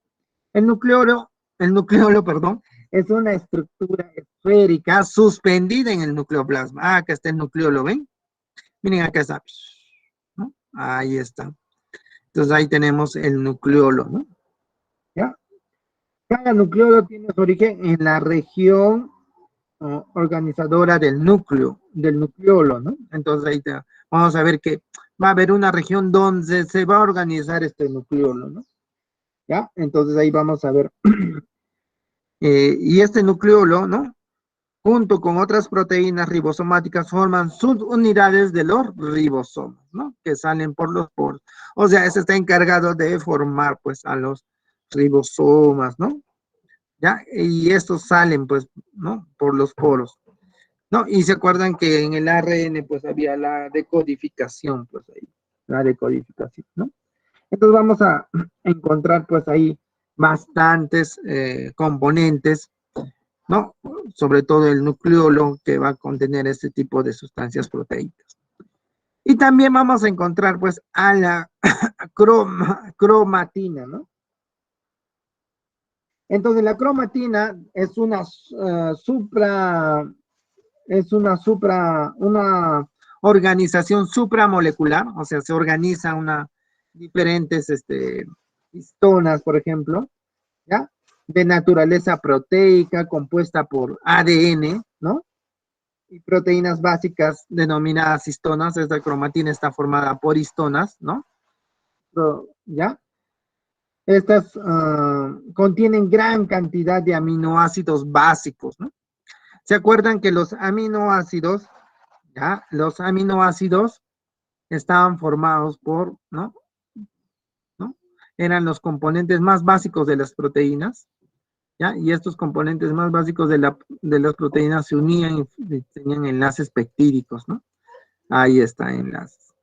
El nucleolo, perdón, es una estructura esférica suspendida en el nucleoplasma. Ah, acá está el nucleolo, ¿ven? Miren, acá está, ¿no? Ahí está. Entonces ahí tenemos el nucleolo, ¿no? ¿Ya? Cada nucleolo tiene su origen en la región organizadora del nucleolo, ¿no? Entonces ahí vamos a ver que va a haber una región donde se va a organizar este nucleolo, ¿no? ¿Ya? Entonces ahí vamos a ver. Y este nucleolo, ¿no? Junto con otras proteínas ribosomáticas forman subunidades de los ribosomas, ¿no? Que salen por los poros. O sea, ese está encargado de formar, pues, a los ribosomas, ¿no? ¿Ya? Y estos salen, pues, ¿no? Por los poros, ¿no? Y se acuerdan que en el ARN, pues, había la decodificación, pues, ahí, la decodificación, ¿no? Entonces vamos a encontrar, pues, ahí bastantes componentes, ¿no? Sobre todo el nucleolo que va a contener este tipo de sustancias proteicas. Y también vamos a encontrar, pues, a la cromatina, ¿no? Entonces, la cromatina es una una organización supramolecular, o sea, se organiza diferentes histonas, por ejemplo, ¿ya? De naturaleza proteica, compuesta por ADN, ¿no? Y proteínas básicas denominadas histonas. Esta cromatina está formada por histonas, ¿no? ¿Ya? Estas contienen gran cantidad de aminoácidos básicos, ¿no? ¿Se acuerdan que los aminoácidos, ya? Los aminoácidos estaban formados por, ¿no? ¿No? Eran los componentes más básicos de las proteínas, ¿ya? Y estos componentes más básicos de las proteínas se unían y tenían enlaces peptídicos, ¿no? Ahí está, enlaces.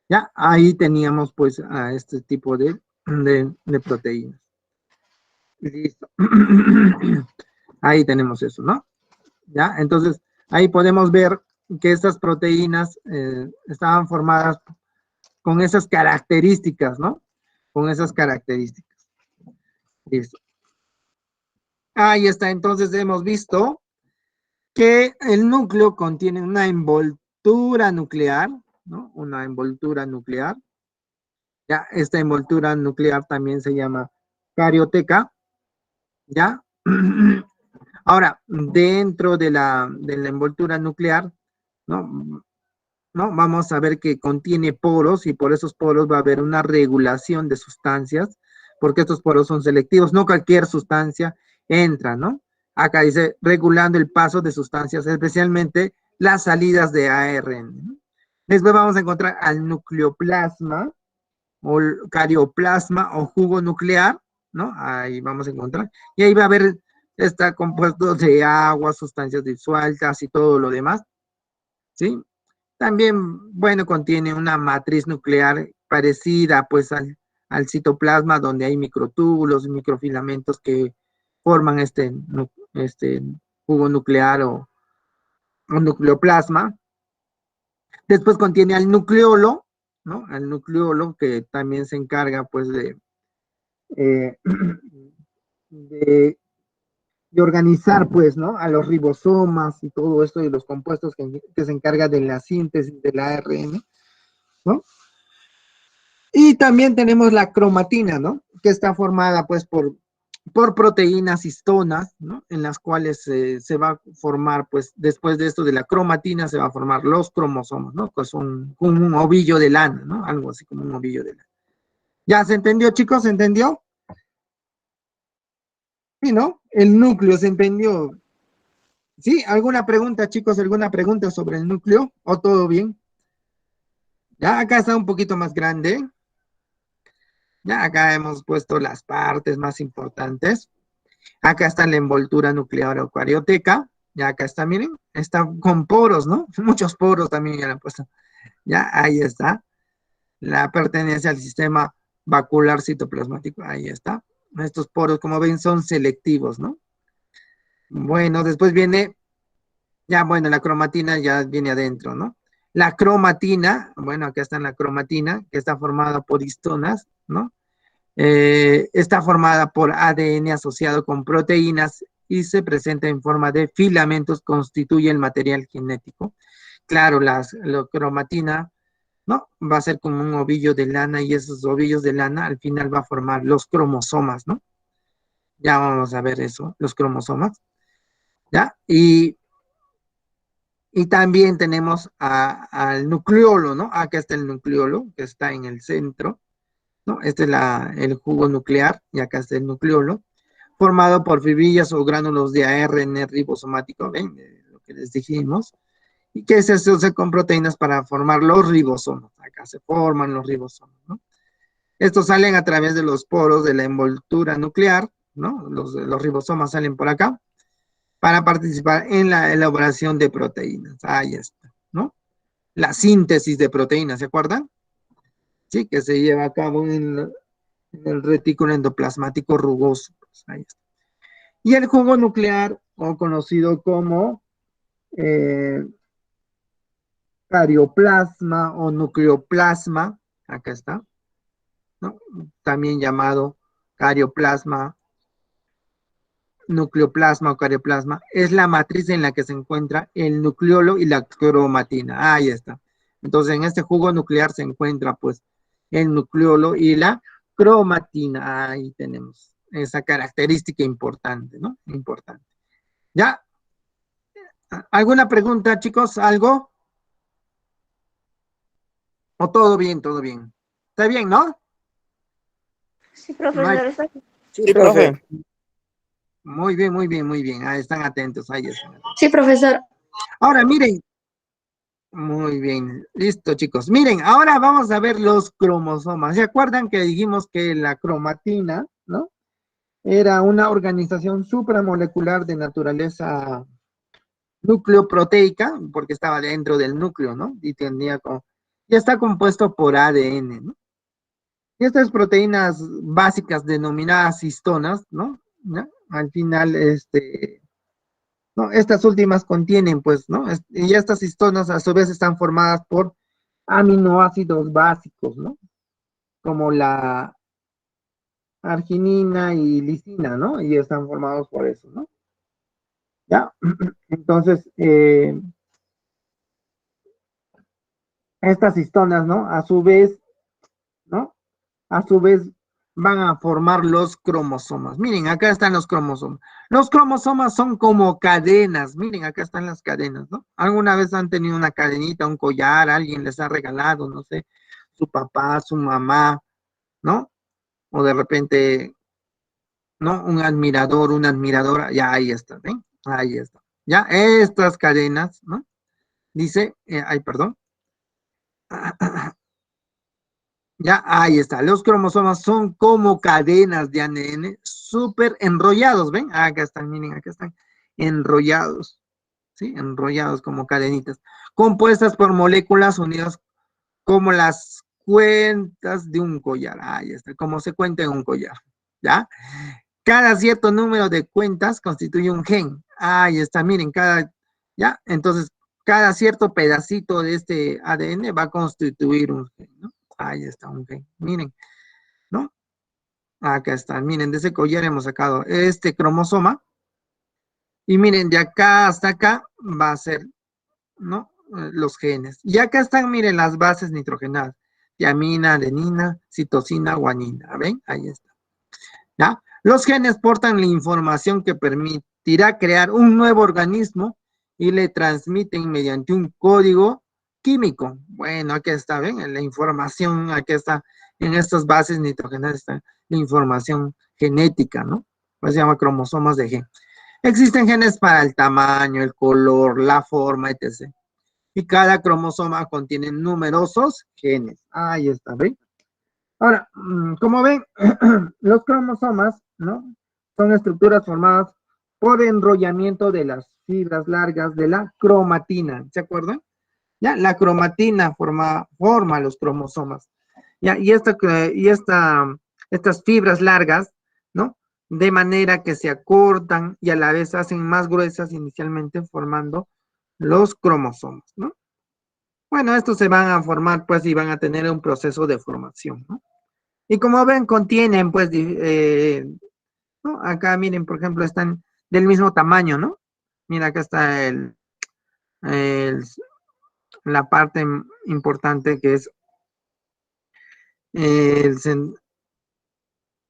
¿Ya? Ahí teníamos, pues, a este tipo de proteínas. Listo. Ahí tenemos eso, ¿no? ¿Ya? Entonces, ahí podemos ver que estas proteínas estaban formadas con esas características, ¿no? Con esas características. Listo. Ahí está, entonces hemos visto que el núcleo contiene una envoltura nuclear, ¿no? Una envoltura nuclear. Ya, esta envoltura nuclear también se llama carioteca, ¿ya? Ahora, dentro de la envoltura nuclear, ¿no? ¿No? Vamos a ver que contiene poros y por esos poros va a haber una regulación de sustancias, porque estos poros son selectivos, no cualquier sustancia entra, ¿no? Acá dice, regulando el paso de sustancias, especialmente las salidas de ARN, ¿no? Después vamos a encontrar al nucleoplasma, o el carioplasma, o jugo nuclear, ¿no? Ahí vamos a encontrar. Y ahí va a haber, está compuesto de agua, sustancias disueltas y todo lo demás, ¿sí? También, bueno, contiene una matriz nuclear parecida, pues, al citoplasma, donde hay microtúbulos, microfilamentos que forman este jugo nuclear o nucleoplasma. Después contiene al nucleolo, ¿no? Al nucleolo que también se encarga, pues, eh, de, de organizar, pues, ¿no? A los ribosomas y todo esto y los compuestos que se encarga de la síntesis del ARN, ¿no? Y también tenemos la cromatina, ¿no? Que está formada, pues, por proteínas histonas, ¿no? En las cuales se va a formar, pues, después de esto de la cromatina, se va a formar los cromosomas, ¿no? Que son como un ovillo de lana, ¿no? Algo así como un ovillo de lana. ¿Ya se entendió, chicos? ¿Se entendió? Sí, ¿no? El núcleo se entendió. ¿Sí? ¿Alguna pregunta, chicos? ¿Alguna pregunta sobre el núcleo? ¿O todo bien? Ya acá está un poquito más grande. Ya acá hemos puesto las partes más importantes. Acá está la envoltura nuclear eucarioteca. Ya acá está, miren, está con poros, ¿no? Muchos poros también ya le han puesto. Ya, ahí está. La pertenencia al sistema vacular citoplasmático. Ahí está. Estos poros, como ven, son selectivos, ¿no? Bueno, después viene, ya, bueno, la cromatina ya viene adentro, ¿no? La cromatina, bueno, acá está la cromatina, que está formada por histonas, ¿no? Está formada por ADN asociado con proteínas y se presenta en forma de filamentos, constituye el material genético. Claro, la cromatina, ¿no? Va a ser como un ovillo de lana y esos ovillos de lana al final va a formar los cromosomas, ¿no? Ya vamos a ver eso, los cromosomas, ¿ya? Y también tenemos al nucleolo, ¿no? Acá está el nucleolo, que está en el centro, ¿no? Este es el jugo nuclear, y acá está el nucleolo, formado por fibrillas o gránulos de ARN ribosomático, ¿ven? Lo que les dijimos, y que se asocia con proteínas para formar los ribosomas. Acá se forman los ribosomas, ¿no? Estos salen a través de los poros de la envoltura nuclear, ¿no? Los ribosomas salen por acá para participar en la elaboración de proteínas. Ahí está, ¿no? La síntesis de proteínas, ¿se acuerdan? Sí, que se lleva a cabo en el retículo endoplasmático rugoso. Pues ahí está. Y el jugo nuclear, o conocido como eh, carioplasma o nucleoplasma, acá está, ¿no? También llamado carioplasma, nucleoplasma o carioplasma, es la matriz en la que se encuentra el nucleolo y la cromatina. Ahí está. Entonces, en este jugo nuclear se encuentra, pues, el nucleolo y la cromatina. Ahí tenemos esa característica importante, ¿no? Importante. ¿Ya? ¿Alguna pregunta, chicos? ¿Algo? ¿O todo bien, todo bien? ¿Está bien, no? Sí, No hay- profesor, está bien. Sí, Sí, profe. profe. Muy bien, muy bien, muy bien. Ahí están atentos, ahí están atentos. Sí, profesor. Ahora, miren, muy bien, listo, chicos. Miren, ahora vamos a ver los cromosomas. ¿Se acuerdan que dijimos que la cromatina, ¿no? Era una organización supramolecular de naturaleza nucleoproteica, porque estaba dentro del núcleo, ¿no? Y está compuesto por ADN, ¿no? Y estas proteínas básicas denominadas histonas, ¿no? ¿Ya? Al final, ¿no? Estas últimas contienen, pues, ¿no? Y estas histonas a su vez están formadas por aminoácidos básicos, ¿no? Como la arginina y lisina, ¿no? Y están formados por eso, ¿no? ¿Ya? Entonces, estas histonas, ¿no? A su vez, ¿no? A su vez van a formar los cromosomas. Miren, acá están los cromosomas. Los cromosomas son como cadenas. Miren, acá están las cadenas, ¿no? ¿Alguna vez han tenido una cadenita, un collar, alguien les ha regalado, no sé, su papá, su mamá, ¿no? O de repente ¿no? Un admirador, una admiradora, ya ahí está, ¿ven? Ahí está. Ya, estas cadenas, ¿no? Dice, ay, perdón. Ya, ahí está. Los cromosomas son como cadenas de ADN súper enrollados, ¿ven? Acá están, miren, acá están enrollados, ¿sí? Enrollados como cadenitas, compuestas por moléculas unidas como las cuentas de un collar. Ahí está, como se cuenta en un collar, ¿ya? Cada cierto número de cuentas constituye un gen. Ahí está, miren, ya, entonces, cada cierto pedacito de este ADN va a constituir un gen, ¿no? Ahí está, un gen, miren, ¿no? Acá está, miren, de ese collar hemos sacado este cromosoma, y miren, de acá hasta acá va a ser, ¿no? Los genes. Y acá están, miren, las bases nitrogenadas, tiamina, adenina, citosina, guanina, ¿ven? Ahí está. ¿Ya? Los genes portan la información que permitirá crear un nuevo organismo y le transmiten mediante un código químico. Bueno, aquí está, ¿ven? La información, aquí está, en estas bases nitrogenadas está la información genética, ¿no? Pues se llama cromosomas de gen. Existen genes para el tamaño, el color, la forma, etc. Y cada cromosoma contiene numerosos genes. Ahí está, ¿ven? Ahora, como ven, los cromosomas, ¿no? Son estructuras formadas por enrollamiento de las fibras largas de la cromatina, ¿se acuerdan? Ya, la cromatina forma los cromosomas. Ya, estas fibras largas, ¿no? De manera que se acortan y a la vez hacen más gruesas inicialmente formando los cromosomas, ¿no? Bueno, estos se van a formar, pues, y van a tener un proceso de formación, ¿no? Y como ven, contienen, pues, ¿no? Acá, miren, por ejemplo, están del mismo tamaño, ¿no? Mira, acá está el- la parte importante que es el,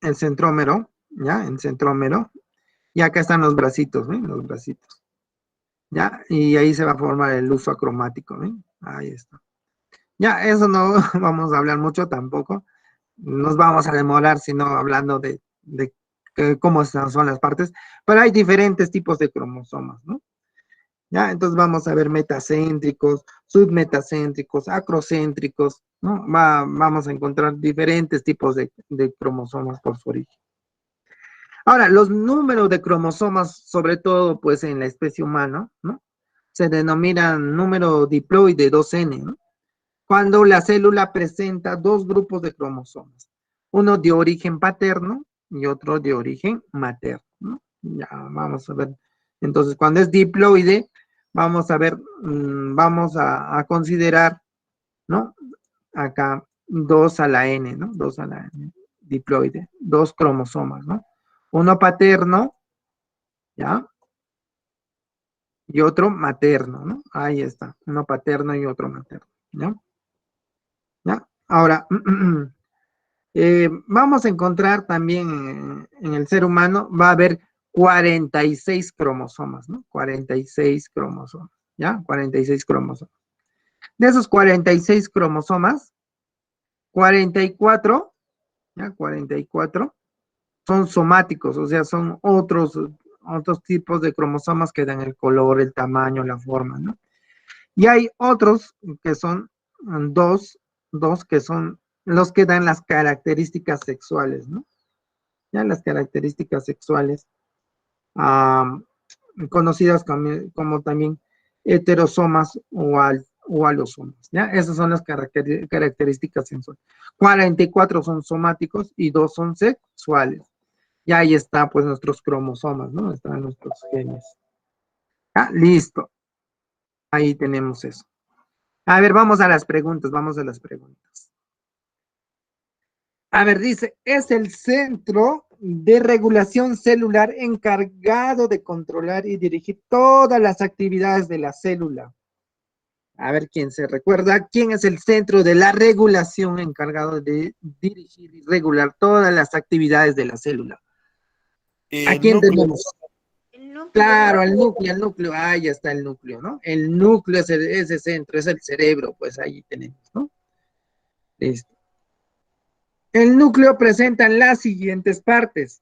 el centrómero, ¿ya? El centrómero. Y acá están los bracitos, ¿ven? Los bracitos, ¿ya? Y ahí se va a formar el uso acromático, ¿ven? Ahí está. Ya, eso no vamos a hablar mucho tampoco. Nos vamos a demorar, sino hablando de cómo son las partes, pero hay diferentes tipos de cromosomas, ¿no? Ya, entonces vamos a ver metacéntricos, submetacéntricos, acrocéntricos, ¿no? Vamos a encontrar diferentes tipos de cromosomas por su origen. Ahora, los números de cromosomas, sobre todo, pues en la especie humana, ¿no? Se denominan número diploide 2N, ¿no? Cuando la célula presenta dos grupos de cromosomas, uno de origen paterno y otro de origen materno, ¿no? Ya, vamos a ver. Entonces, cuando es diploide, vamos a ver, vamos a considerar, ¿no? Acá 2 a la N, ¿no? 2 a la N, diploide, dos cromosomas, ¿no? Uno paterno, ¿ya? Y otro materno, ¿no? Ahí está, uno paterno y otro materno, ¿ya? ¿Ya? Ahora, vamos a encontrar también en el ser humano, va a haber 46 cromosomas, ¿no? 46 cromosomas, ¿ya? 46 cromosomas. De esos 46 cromosomas, 44, ¿ya? 44 son somáticos, o sea, son otros tipos de cromosomas que dan el color, el tamaño, la forma, ¿no? Y hay otros que son dos que son los que dan las características sexuales, ¿no? Ya las características sexuales, ah, conocidas como también heterosomas o alosomas, ¿ya? Esas son las características sexuales. 44 son somáticos y 2 son sexuales. Y ahí está, pues, nuestros cromosomas, ¿no? Están nuestros genes. Ah, listo. Ahí tenemos eso. A ver, vamos a las preguntas. A ver, dice, es el centro de regulación celular encargado de controlar y dirigir todas las actividades de la célula. A ver quién se recuerda, quién es el centro de la regulación encargado de dirigir y regular todas las actividades de la célula. ¿A El quién núcleo. tenemos? El núcleo. Claro, el núcleo, ahí está el núcleo, ¿no? El núcleo es ese centro, es el cerebro, pues ahí tenemos, ¿no? Listo. El núcleo presenta las siguientes partes.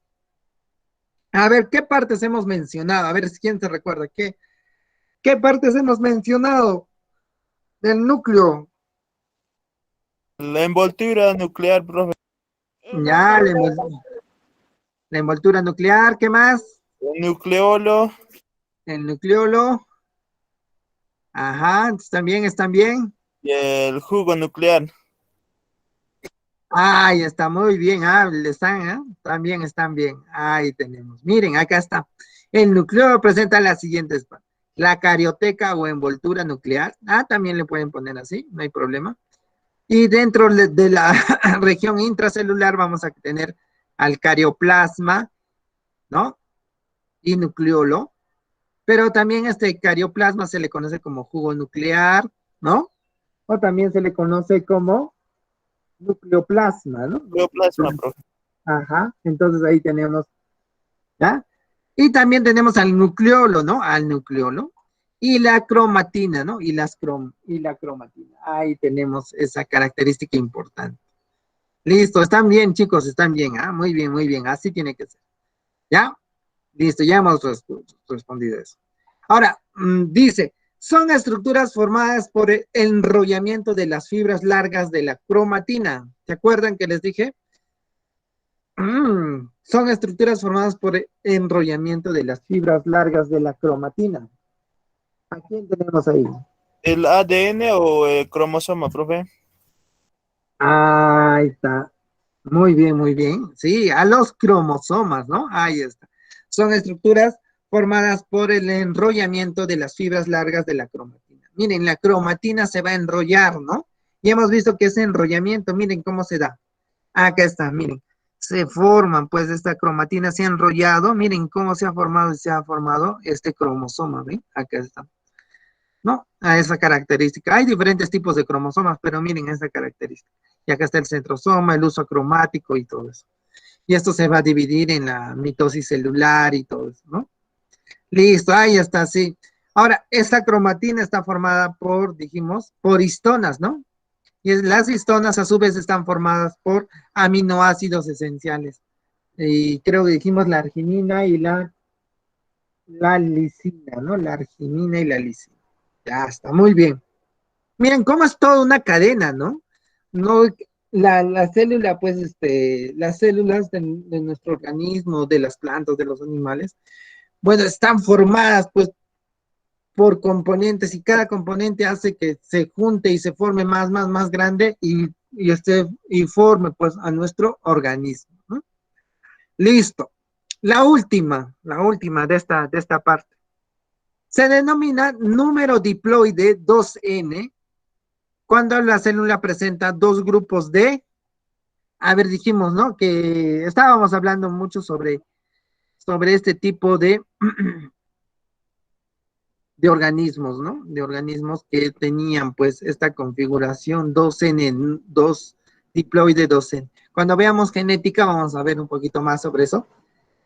A ver, ¿qué partes hemos mencionado? A ver, ¿quién se recuerda? ¿Qué partes hemos mencionado del núcleo? La envoltura nuclear, profe. Ya, la envoltura nuclear, ¿qué más? El nucleolo El nucleolo. Ajá, están bien. y el jugo nuclear. Ahí está, muy bien. Ah, también están bien. Ahí tenemos. Miren, acá está. El núcleo presenta las siguientes partes. La carioteca o envoltura nuclear. Ah, también le pueden poner así, no hay problema. Y dentro de la región intracelular vamos a tener al carioplasma, ¿no? Y nucleolo. Pero también este carioplasma se le conoce como jugo nuclear, ¿no? O también se le conoce como nucleoplasma, ¿no? Nucleoplasma, profe. Ajá, entonces ahí tenemos, ¿ya? Y también tenemos al nucleolo, ¿no? Al nucleolo. Y la cromatina, ¿no? Y la cromatina. Ahí tenemos esa característica importante. Listo, están bien, chicos, están bien, ¿ah? Muy bien, así tiene que ser. ¿Ya? Listo, ya hemos respondido eso. Ahora, dice, son estructuras formadas por el enrollamiento de las fibras largas de la cromatina. ¿Se acuerdan que les dije? Son estructuras formadas por el enrollamiento de las fibras largas de la cromatina. ¿A quién tenemos ahí? ¿El ADN o el cromosoma, profe? Ahí está. Muy bien, muy bien. Sí, a los cromosomas, ¿no? Ahí está. Son estructuras formadas por el enrollamiento de las fibras largas de la cromatina. Miren, la cromatina se va a enrollar, ¿no? Y hemos visto que ese enrollamiento, miren cómo se da. Acá está, miren. Se forman, pues, esta cromatina se ha enrollado. Miren cómo se ha formado este cromosoma, ¿ven? Acá está. ¿No? A esa característica. Hay diferentes tipos de cromosomas, pero miren esa característica. Y acá está el centrosoma, el uso cromático y todo eso. Y esto se va a dividir en la mitosis celular y todo eso, ¿no? Listo, ahí está, sí. Ahora, esta cromatina está formada por, dijimos, por histonas, ¿no? Y las histonas a su vez están formadas por aminoácidos esenciales. Y creo que dijimos la arginina y la lisina, ¿no? La arginina y la lisina. Ya está, muy bien. Miren, cómo es toda una cadena, ¿no? No, la célula, pues, las células de nuestro organismo, de las plantas, de los animales, bueno, están formadas, pues, por componentes y cada componente hace que se junte y se forme más grande y forme, pues, a nuestro organismo, ¿no? Listo. La última de esta parte. Se denomina número diploide 2N cuando la célula presenta dos grupos a ver, dijimos, ¿no? Que estábamos hablando mucho sobre este tipo de organismos, ¿no? De organismos que tenían pues esta configuración 2N, 2 diploide 2N. Cuando veamos genética vamos a ver un poquito más sobre eso,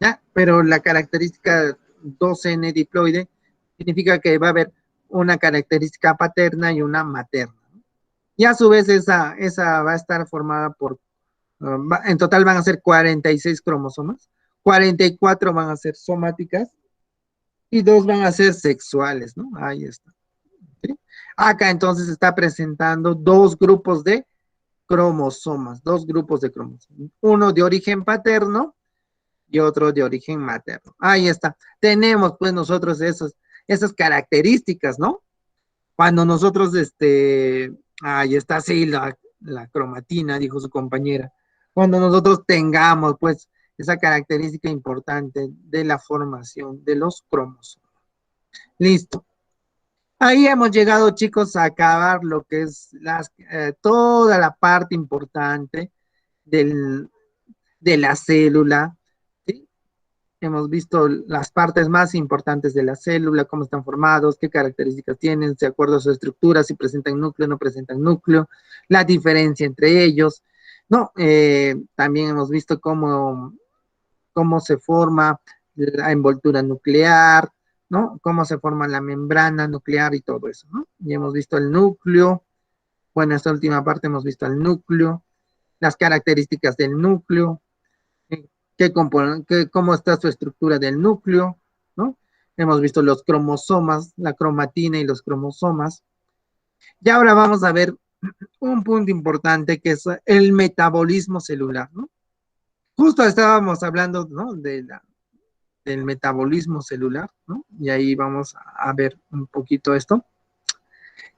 ¿ya? Pero la característica 2N diploide significa que va a haber una característica paterna y una materna. Y a su vez esa va a estar formada por en total van a ser 46 cromosomas, 44 van a ser somáticas y 2 van a ser sexuales, ¿no? Ahí está. ¿Sí? Acá entonces está presentando dos grupos de cromosomas, uno de origen paterno y otro de origen materno. Ahí está. Tenemos pues nosotros esas características, ¿no? Cuando nosotros, ahí está, sí, la cromatina, dijo su compañera. Cuando nosotros tengamos, pues, esa característica importante de la formación de los cromosomas. Listo. Ahí hemos llegado, chicos, a acabar lo que es toda la parte importante del, de la célula, ¿sí? Hemos visto las partes más importantes de la célula, cómo están formados, qué características tienen, de acuerdo a su estructura, si presentan núcleo, no presentan núcleo, la diferencia entre ellos. No, también hemos visto cómo se forma la envoltura nuclear, ¿no? Cómo se forma la membrana nuclear y todo eso, ¿no? Y hemos visto el núcleo. Bueno, esta última parte hemos visto el núcleo, las características del núcleo, cómo está su estructura del núcleo, ¿no? Hemos visto los cromosomas, la cromatina y los cromosomas. Y ahora vamos a ver un punto importante que es el metabolismo celular, ¿no? Justo estábamos hablando, ¿no? Del metabolismo celular, ¿no? Y ahí vamos a ver un poquito esto.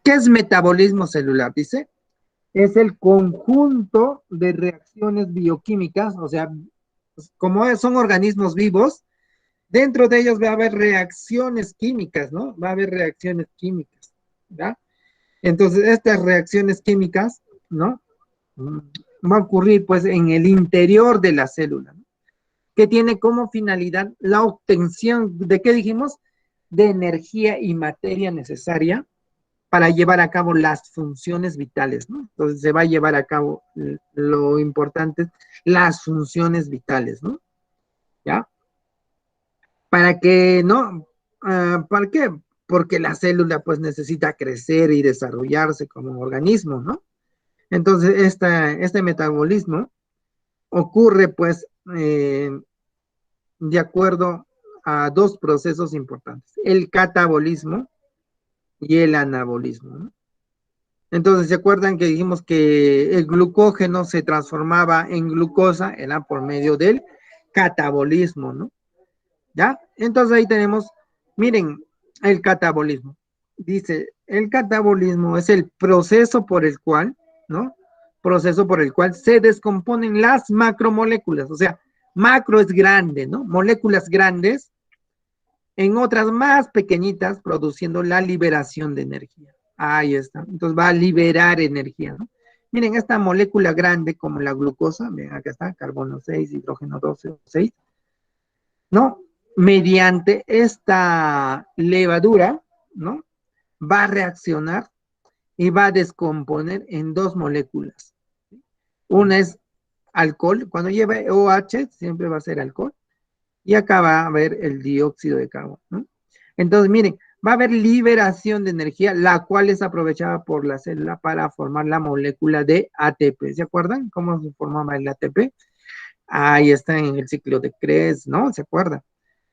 ¿Qué es metabolismo celular? Dice, es el conjunto de reacciones bioquímicas, o sea, como son organismos vivos, dentro de ellos va a haber reacciones químicas, ¿no? Va a haber reacciones químicas, ¿ya? Entonces, estas reacciones químicas, ¿no? Va a ocurrir, pues, en el interior de la célula, ¿no? Que tiene como finalidad la obtención, ¿de qué dijimos? De energía y materia necesaria para llevar a cabo las funciones vitales, ¿no? Entonces, se va a llevar a cabo lo importante, las funciones vitales, ¿no? ¿Ya? ¿Para qué, no? ¿Para qué? Porque la célula pues necesita crecer y desarrollarse como organismo, ¿no? Entonces, este metabolismo ocurre pues de acuerdo a dos procesos importantes, el catabolismo y el anabolismo, ¿no? Entonces, ¿se acuerdan que dijimos que el glucógeno se transformaba en glucosa? Era por medio del catabolismo, ¿no? ¿Ya? Entonces ahí tenemos, miren, el catabolismo. Dice, el catabolismo es el proceso por el cual, ¿no? Proceso por el cual se descomponen las macromoléculas. O sea, macro es grande, ¿no? Moléculas grandes en otras más pequeñitas, produciendo la liberación de energía. Ahí está. Entonces va a liberar energía, ¿no? Miren, esta molécula grande como la glucosa, miren, acá está, carbono 6, hidrógeno 12, 6, ¿no? Mediante esta levadura, ¿no? Va a reaccionar y va a descomponer en dos moléculas. Una es alcohol, cuando lleve OH siempre va a ser alcohol, y acá va a haber el dióxido de carbono, ¿no? Entonces, miren, va a haber liberación de energía, la cual es aprovechada por la célula para formar la molécula de ATP. ¿Se acuerdan cómo se formaba el ATP? Ahí está en el ciclo de Krebs, ¿no? ¿Se acuerdan?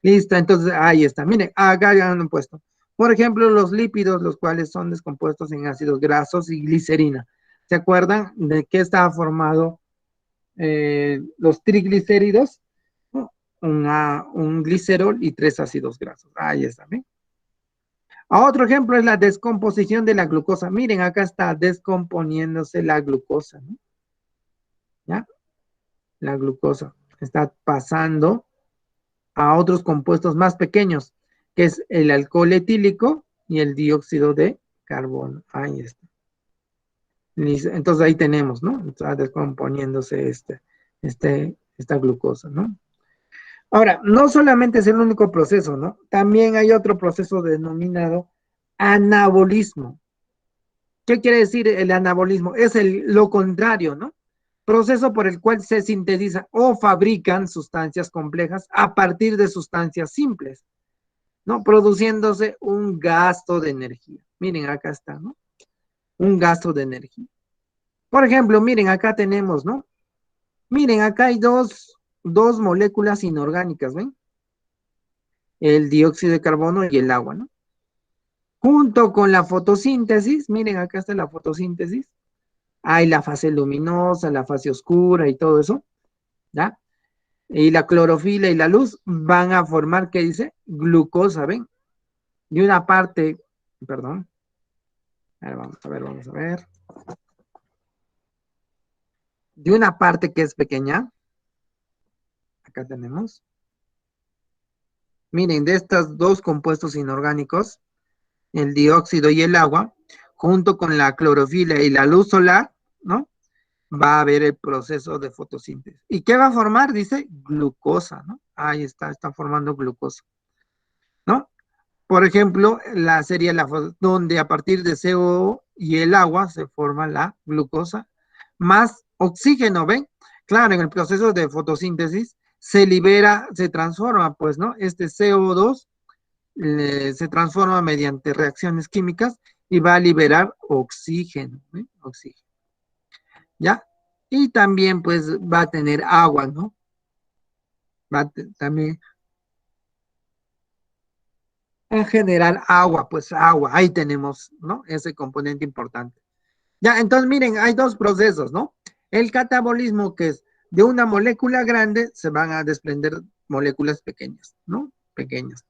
Listo, entonces ahí está. Miren, acá ya han puesto. Por ejemplo, los lípidos, los cuales son descompuestos en ácidos grasos y glicerina. ¿Se acuerdan de qué estaba formado los triglicéridos? ¿No? Un glicerol y 3 ácidos grasos. Ahí está, ¿ven? Otro ejemplo es la descomposición de la glucosa. Miren, acá está descomponiéndose la glucosa, ¿no? ¿Ya? La glucosa está pasando a otros compuestos más pequeños, que es el alcohol etílico y el dióxido de carbono. Ahí está. Entonces ahí tenemos, ¿no? Está descomponiéndose esta glucosa, ¿no? Ahora, no solamente es el único proceso, ¿no? También hay otro proceso denominado anabolismo. ¿Qué quiere decir el anabolismo? Es lo contrario, ¿no? Proceso por el cual se sintetizan o fabrican sustancias complejas a partir de sustancias simples, ¿no? Produciéndose un gasto de energía. Miren, acá está, ¿no? Un gasto de energía. Por ejemplo, miren, acá tenemos, ¿no? Miren, acá hay dos moléculas inorgánicas, ¿ven? El dióxido de carbono y el agua, ¿no? Junto con la fotosíntesis, miren, acá está la fotosíntesis. Hay la fase luminosa, la fase oscura y todo eso, ¿ya? Y la clorofila y la luz van a formar, ¿qué dice? Glucosa, ¿ven? De una parte, perdón. A ver, vamos a ver. De una parte que es pequeña, acá tenemos. Miren, de estos dos compuestos inorgánicos, el dióxido y el agua, junto con la clorofila y la luz solar, ¿no? Va a haber el proceso de fotosíntesis. ¿Y qué va a formar? Dice glucosa, ¿no? Ahí está formando glucosa, ¿no? Por ejemplo, sería donde a partir de CO y el agua se forma la glucosa, más oxígeno, ¿ven? Claro, en el proceso de fotosíntesis se libera, se transforma, pues, ¿no? Este CO2 se transforma mediante reacciones químicas y va a liberar oxígeno, ¿eh? Oxígeno, ¿ya? Y también, pues, va a tener agua, ¿no? también a generar agua, pues agua, ahí tenemos, ¿no? Ese componente importante. Ya, entonces miren, hay dos procesos, ¿no? El catabolismo, que es de una molécula grande, se van a desprender moléculas pequeñas, ¿no? Pequeñas.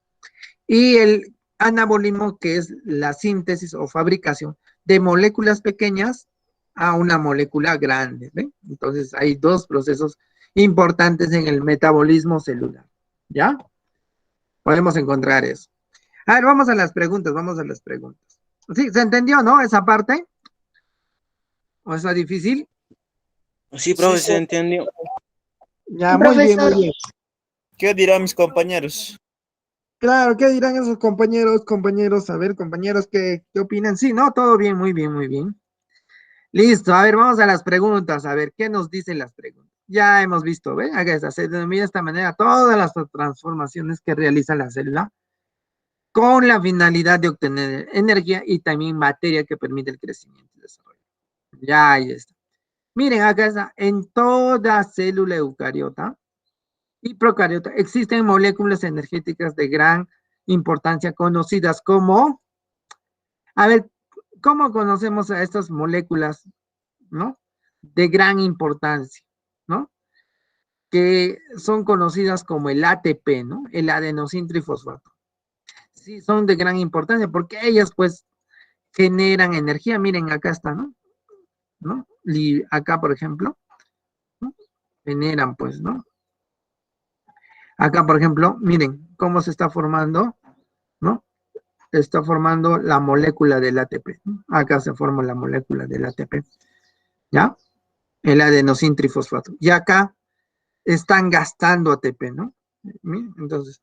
Y el anabolismo, que es la síntesis o fabricación de moléculas pequeñas a una molécula grande, ¿ven? Entonces hay dos procesos importantes en el metabolismo celular, ¿ya? Podemos encontrar eso. A ver, vamos a las preguntas, vamos a las preguntas. Sí, ¿se entendió, no? Esa parte. ¿O está difícil? Sí, Sí, profe, sí. se entendió. Ya, muy bien, muy Profesor, bien. ¿Qué dirán mis compañeros? Claro, ¿qué dirán esos compañeros, compañeros? A ver, compañeros, ¿qué opinan? Sí, ¿no? Todo bien, muy bien, muy bien. Listo, a ver, vamos a las preguntas, a ver, ¿qué nos dicen las preguntas? Ya hemos visto, ¿ven? Acá se denomina de esta manera todas las transformaciones que realiza la célula con la finalidad de obtener energía y también materia que permite el crecimiento y desarrollo. Ya, ahí está. Miren, acá está, en toda célula eucariota y procariota existen moléculas energéticas de gran importancia conocidas como, a ver, ¿cómo conocemos a estas moléculas, no? De gran importancia, ¿no? Que son conocidas como el ATP, ¿no? El adenosín trifosfato. Sí, son de gran importancia porque ellas pues generan energía. Miren, acá está, ¿no? ¿No? Y acá, por ejemplo, ¿no? Generan pues, ¿no? Acá, por ejemplo, miren cómo se está formando, ¿no? Está formando la molécula del ATP. ¿No? Acá se forma la molécula del ATP, ¿ya? El adenosín trifosfato. Y acá están gastando ATP, ¿no? Entonces,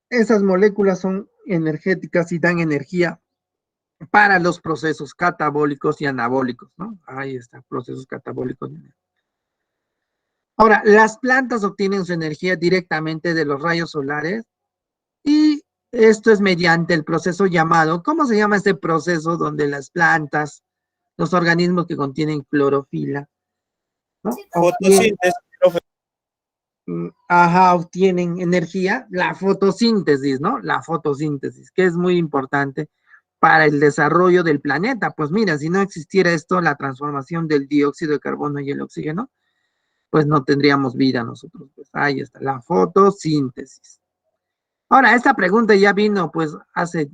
esas moléculas son energéticas y dan energía para los procesos catabólicos y anabólicos, ¿no? Ahí está, procesos catabólicos. Ahora, las plantas obtienen su energía directamente de los rayos solares y esto es mediante el proceso llamado, ¿cómo se llama este proceso donde las plantas, los organismos que contienen clorofila, ¿no? Obtienen, Fotosíntesis, profe. ajá, obtienen energía, la fotosíntesis, ¿no? La fotosíntesis, que es muy importante para el desarrollo del planeta. Pues mira, si no existiera esto, la transformación del dióxido de carbono y el oxígeno, pues no tendríamos vida nosotros. Pues ahí está, la fotosíntesis. Ahora, esta pregunta ya vino, pues, hace,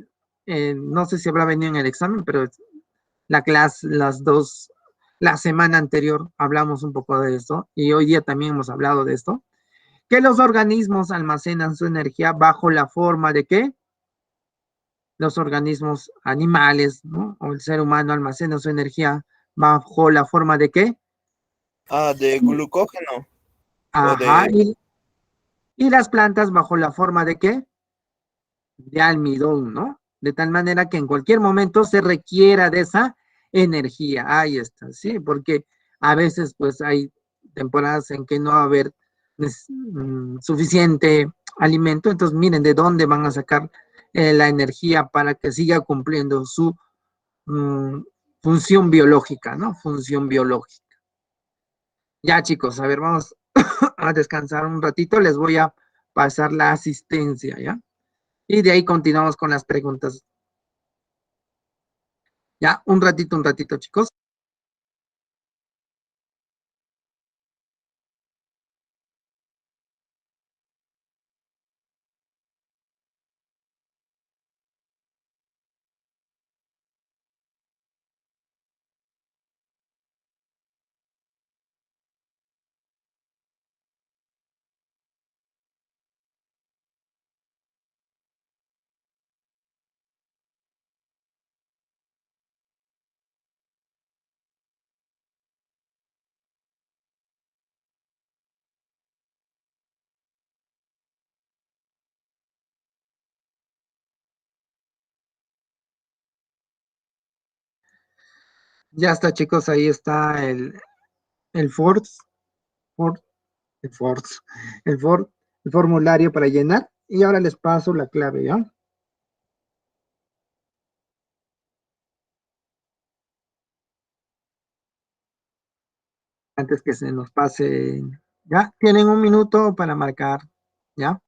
no sé si habrá venido en el examen, pero la clase, la semana anterior hablamos un poco de esto y hoy día también hemos hablado de esto, que los organismos almacenan su energía bajo la forma de qué? Los organismos animales, ¿no? O el ser humano almacena su energía bajo la forma de qué? Ah, de glucógeno o Ajá, de... y las plantas bajo la forma de qué? De almidón, ¿no? De tal manera que en cualquier momento se requiera de esa energía. Ahí está, sí, porque a veces pues hay temporadas en que no va a haber suficiente alimento, entonces miren de dónde van a sacar la energía para que siga cumpliendo su mm, función biológica, ¿no? Función biológica. Ya chicos, a ver, vamos a descansar un ratito, les voy a pasar la asistencia, ¿ya? Y de ahí continuamos con las preguntas. Ya, un ratito, chicos. Ya está, chicos, ahí está el FORS, FORS, el FORS, el FORS, el formulario para llenar. Y ahora les paso la clave, ¿ya? Antes que se nos pase Ya, tienen un minuto para marcar, ¿ya?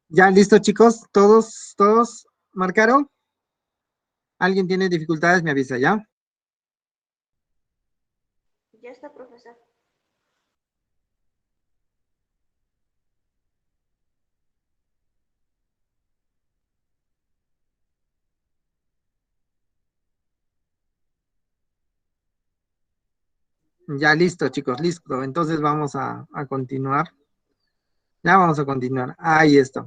Ya, listo, chicos, todos marcaron. ¿Alguien tiene dificultades? Me avisa, ¿ya? Ya está, profesor. Ya, listo, chicos, listo. Entonces vamos a continuar. Ya vamos a continuar. Ahí está.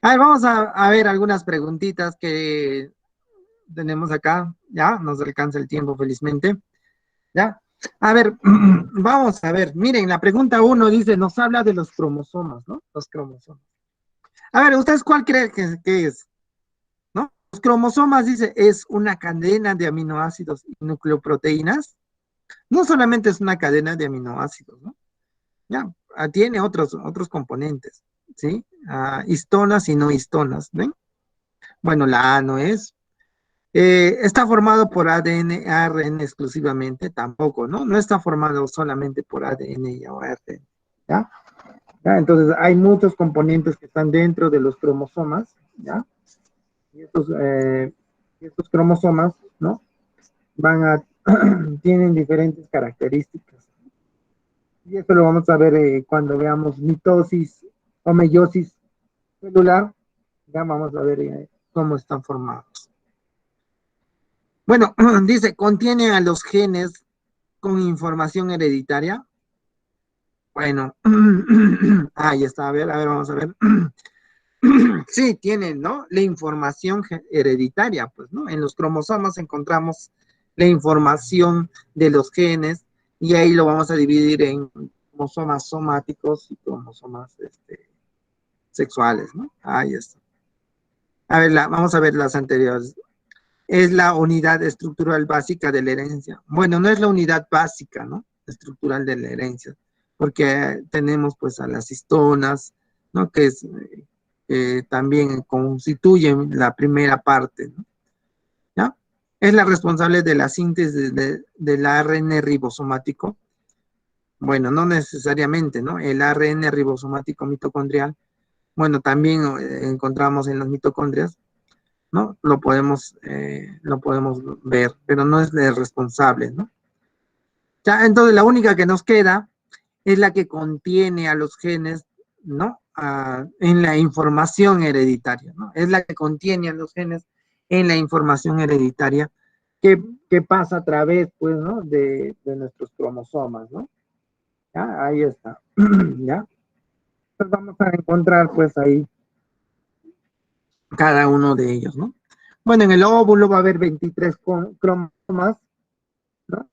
A ver, vamos a ver algunas preguntitas que tenemos acá. Ya, nos alcanza el tiempo, felizmente. Ya. A ver, vamos a ver. Miren, la pregunta uno dice, nos habla de los cromosomas, ¿no? Los cromosomas. A ver, ¿ustedes cuál creen que es? ¿No? Los cromosomas, dice, es una cadena de aminoácidos y nucleoproteínas. No solamente es una cadena de aminoácidos, ¿no? Ya, tiene otros componentes, ¿sí? Histonas y no histonas, ¿ven? Bueno, la A no es. ¿Está formado por ADN, ARN exclusivamente? Tampoco, ¿no? No está formado solamente por ADN y ARN, ¿ya? ¿Ya? Entonces, hay muchos componentes que están dentro de los cromosomas, ¿ya? Y estos cromosomas, ¿no? Tienen diferentes características. Y esto lo vamos a ver cuando veamos mitosis o meiosis celular. Ya vamos a ver cómo están formados. Bueno, dice, contiene a los genes con información hereditaria. Bueno, ahí está, a ver, vamos a ver. Sí, tienen, ¿no? La información hereditaria, pues, ¿no? En los cromosomas encontramos la información de los genes y ahí lo vamos a dividir en cromosomas somáticos y cromosomas sexuales, ¿no? Ahí está. A ver, vamos a ver las anteriores. Es la unidad estructural básica de la herencia. Bueno, no es la unidad básica, ¿no? Estructural de la herencia, porque tenemos pues a las histonas, ¿no? Que es, también constituyen la primera parte, ¿no? ¿Ya? Es la responsable de la síntesis del ARN ribosomático. Bueno, no necesariamente, ¿no? El ARN ribosomático mitocondrial, bueno, también encontramos en las mitocondrias, ¿no? Lo podemos ver, pero no es el responsable, ¿no? Ya, entonces la única que nos queda es la que contiene a los genes, ¿no? En la información hereditaria, ¿no? Es la que contiene a los genes en la información hereditaria que pasa a través, pues, ¿no? De nuestros cromosomas, ¿no? Ya, ahí está, ¿ya? Entonces vamos a encontrar, pues, ahí cada uno de ellos, ¿no? Bueno, en el óvulo va a haber 23 cromosomas, ¿no?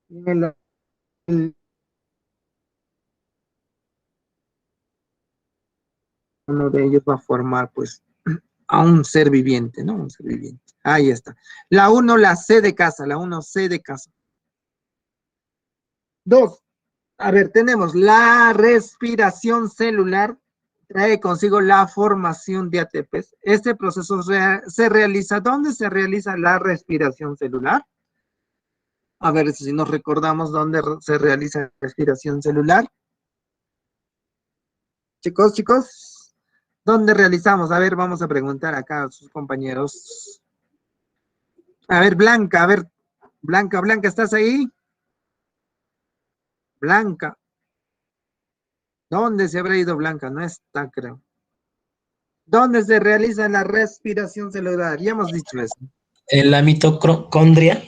Y en uno de ellos va a formar, pues, a un ser viviente, ¿no? Un ser viviente. Ahí está. La 1, la C de casa, la 1, C de casa. 2, a ver, tenemos la respiración celular, trae consigo la formación de ATPs. Este proceso se realiza, ¿dónde se realiza la respiración celular? A ver si nos recordamos dónde se realiza la respiración celular. Chicos, ¿dónde realizamos? A ver, vamos a preguntar acá a sus compañeros. A ver, Blanca, a ver, Blanca, Blanca, ¿estás ahí? Blanca. ¿Dónde se habrá ido Blanca? No está, creo. ¿Dónde se realiza la respiración celular? Ya hemos dicho eso. En la mitocondria.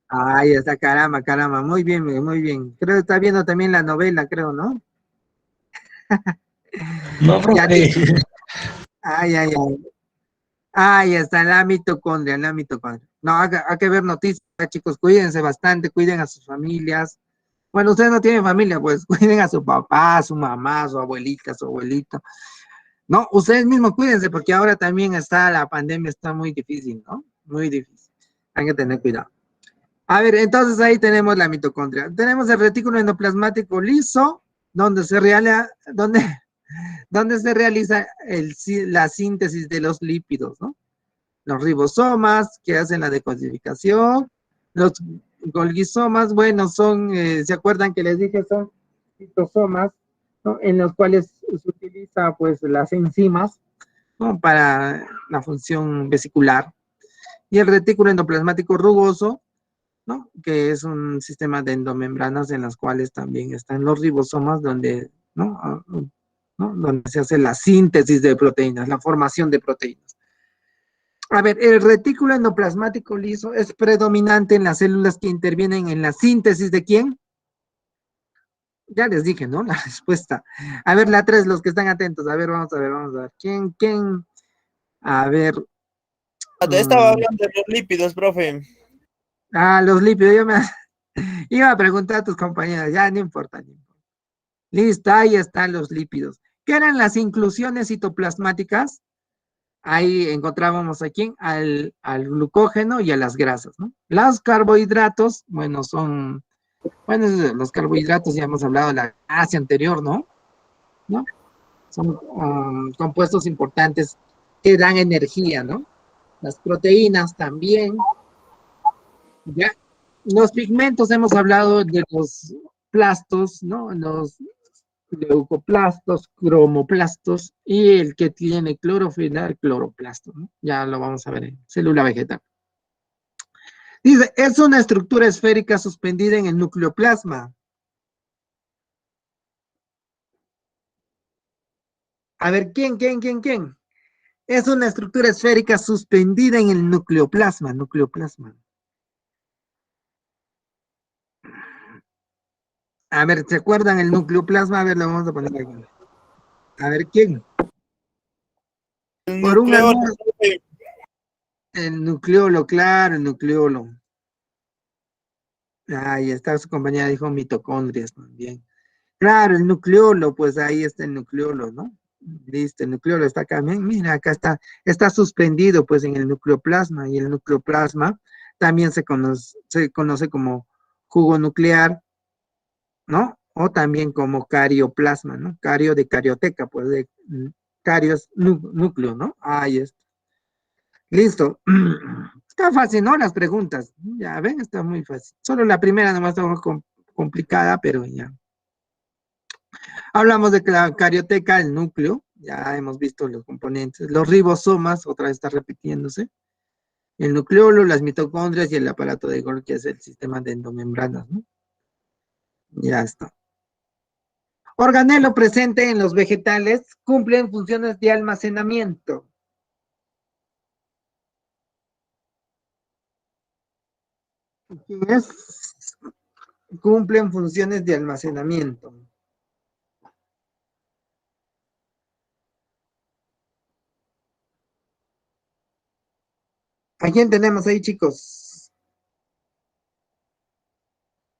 Ahí está, caramba, caramba. Muy bien, muy bien. Creo que está viendo también la novela, creo, ¿no? No, Ya profe. listo. Ay, ay, ay. Ahí está, la mitocondria, la mitocondria. No, hay que ver noticias, chicos. Cuídense bastante, cuiden a sus familias. Bueno, ustedes no tienen familia, pues cuiden a su papá, a su mamá, a su abuelita, a su abuelito. No, ustedes mismos cuídense porque ahora también está la pandemia, está muy difícil, ¿no? Muy difícil. Hay que tener cuidado. A ver, entonces ahí tenemos la mitocondria. Tenemos el retículo endoplasmático liso, donde se realiza, donde se realiza la síntesis de los lípidos, ¿no? Los ribosomas que hacen la decodificación, los golgisomas, bueno, son, ¿se acuerdan que les dije? Son citosomas, ¿no? En los cuales se utiliza pues las enzimas, ¿no? Para la función vesicular. Y el retículo endoplasmático rugoso, ¿no? Que es un sistema de endomembranas en las cuales también están los ribosomas, donde, ¿no? ¿no? Donde se hace la síntesis de proteínas, la formación de proteínas. A ver, el retículo endoplasmático liso es predominante en las células que intervienen en la síntesis de ¿quién? Ya les dije, ¿no? La respuesta. A ver, la 3, los que están atentos. A ver, vamos a ver, vamos a ver. ¿Quién? A ver. Estaba hablando de los lípidos, profe. Los lípidos. Yo me iba a preguntar a tus compañeros. Ya, no importa, no importa. Listo, ahí están los lípidos. ¿Qué eran las inclusiones citoplasmáticas? Ahí encontrábamos aquí al glucógeno y a las grasas, ¿no? Los carbohidratos, bueno, los carbohidratos ya hemos hablado de la clase anterior, ¿no? ¿No? Son compuestos importantes que dan energía, ¿no? Las proteínas también, ¿ya? Los pigmentos, hemos hablado de los plastos, ¿no? Los leucoplastos, cromoplastos y el que tiene clorofila, el cloroplasto, ¿no? Ya lo vamos a ver en célula vegetal. Dice, es una estructura esférica suspendida en el nucleoplasma. A ver, ¿quién? Es una estructura esférica suspendida en el nucleoplasma, A ver, ¿se acuerdan el nucleoplasma? A ver, lo vamos a poner aquí. A ver, ¿quién? El Por un nucleolo, amor, profe. el nucleolo, claro, el nucleolo. Ahí está, su compañera dijo mitocondrias también. Claro, el nucleolo, pues ahí está el nucleolo, ¿no? Listo, el nucleolo está acá. Mira, acá está suspendido pues en el nucleoplasma y el nucleoplasma también se conoce como jugo nuclear, ¿no? O también como carioplasma, ¿no? Cario de carioteca, pues de cario es núcleo, ¿no? Ahí está. Listo. Está fácil, ¿no? Las preguntas. Ya ven, está muy fácil. Solo la primera nomás está complicada, pero ya. Hablamos de la carioteca, el núcleo, ya hemos visto los componentes, los ribosomas, otra vez está repitiéndose, el nucleolo, las mitocondrias y el aparato de Golgi, que es el sistema de endomembranas, ¿no? Ya está. Organelo presente en los vegetales, cumplen funciones de almacenamiento. ¿Quién es? Cumplen funciones de almacenamiento. ¿A quién tenemos ahí, chicos?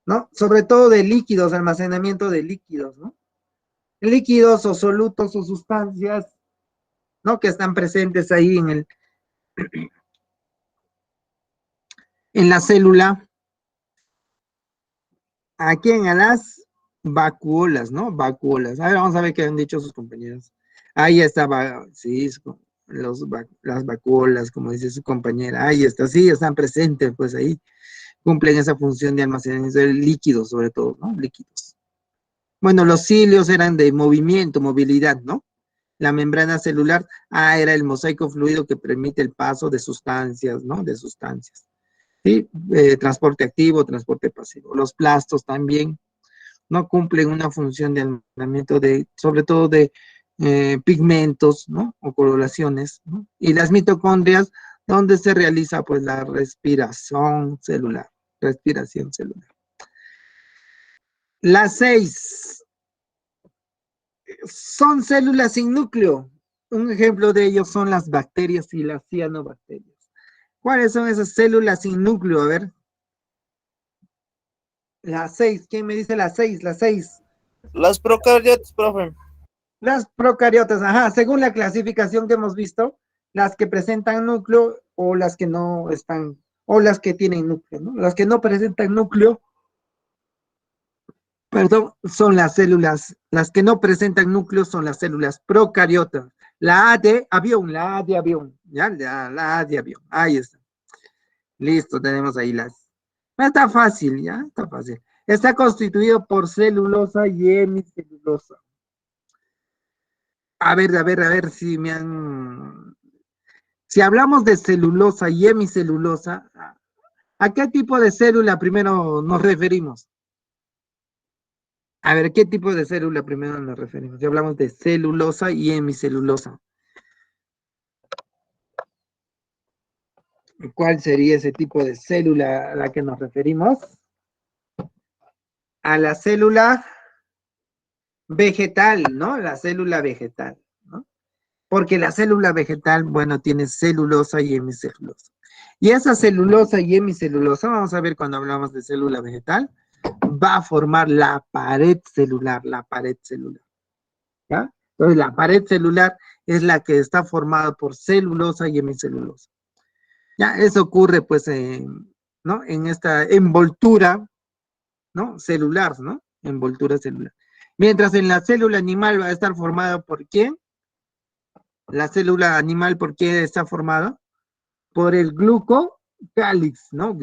¿No? Sobre todo de líquidos, almacenamiento de líquidos, ¿no? Líquidos o solutos o sustancias, ¿no? Que están presentes ahí en la célula. ¿A quién? A las vacuolas, ¿no? Vacuolas. A ver, vamos a ver qué han dicho sus compañeros. Ahí está, sí, las vacuolas, como dice su compañera. Ahí está, sí, están presentes, pues ahí cumplen esa función de almacenamiento de líquidos, sobre todo, ¿no? Líquidos. Bueno, los cilios eran de movimiento, movilidad, ¿no? La membrana celular, era el mosaico fluido que permite el paso de sustancias, ¿no? De sustancias. ¿Sí? Transporte activo, transporte pasivo. Los plastos también no cumplen una función de almacenamiento de, sobre todo de pigmentos, ¿no? O coloraciones, ¿no? Y las mitocondrias, donde se realiza pues la respiración celular. Respiración celular. Las 6 son células sin núcleo. Un ejemplo de ellos son las bacterias y las cianobacterias. ¿Cuáles son esas células sin núcleo? A ver. Las 6. ¿Quién me dice las 6? Las 6. Las procariotas, profe. Las procariotas, ajá, según la clasificación que hemos visto, las que presentan núcleo o las que no están, o las que tienen núcleo, ¿no? Las que no presentan núcleo, perdón, son las células, las que no presentan núcleo son las células procariotas. La A de avión, ¿ya? La A de avión, ahí está. Listo, tenemos ahí las. Está fácil, ¿ya? Está fácil. Está constituido por celulosa y hemicelulosa. A ver si me han... Si hablamos de celulosa y hemicelulosa, ¿a qué tipo de célula primero nos referimos? A ver, ¿qué tipo de célula primero nos referimos? Si hablamos de celulosa y hemicelulosa. ¿Cuál sería ese tipo de célula a la que nos referimos? A la célula vegetal, ¿no? La célula vegetal, ¿no? Porque la célula vegetal, bueno, tiene celulosa y hemicelulosa. Y esa celulosa y hemicelulosa, vamos a ver cuando hablamos de célula vegetal, va a formar la pared celular, ¿ya? Entonces, la pared celular es la que está formada por celulosa y hemicelulosa. Ya, eso ocurre, pues, ¿no? En esta envoltura, ¿no? Celular, ¿no? Envoltura celular. Mientras en la célula animal va a estar formada por ¿quién? La célula animal, ¿por qué está formada? Por el glucocálix, ¿no?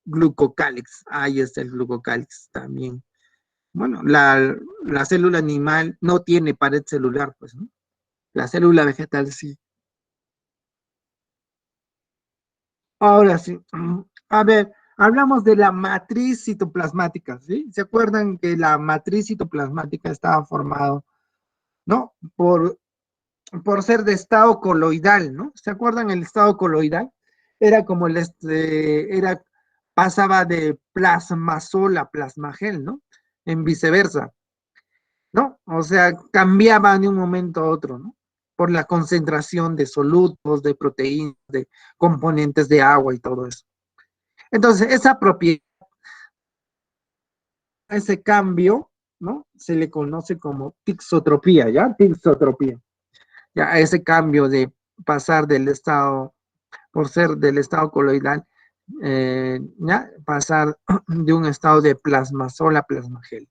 Glucocálix. Ahí está el glucocálix también. Bueno, la célula animal no tiene pared celular, pues, ¿no? La célula vegetal sí. Ahora sí. A ver, hablamos de la matriz citoplasmática, ¿sí? ¿Se acuerdan que la matriz citoplasmática estaba formada, ¿no? Por ser de estado coloidal, ¿no? ¿Se acuerdan el estado coloidal? Era como pasaba de plasmasol a plasmagel, ¿no? En viceversa, ¿no? O sea, cambiaba de un momento a otro, ¿no? Por la concentración de solutos, de proteínas, de componentes de agua y todo eso. Entonces, esa propiedad, ese cambio, ¿no? Se le conoce como tixotropía, ¿ya? Tixotropía. Ya, ese cambio de pasar del estado, por ser del estado coloidal, ya, pasar de un estado de plasmasol a plasmagel.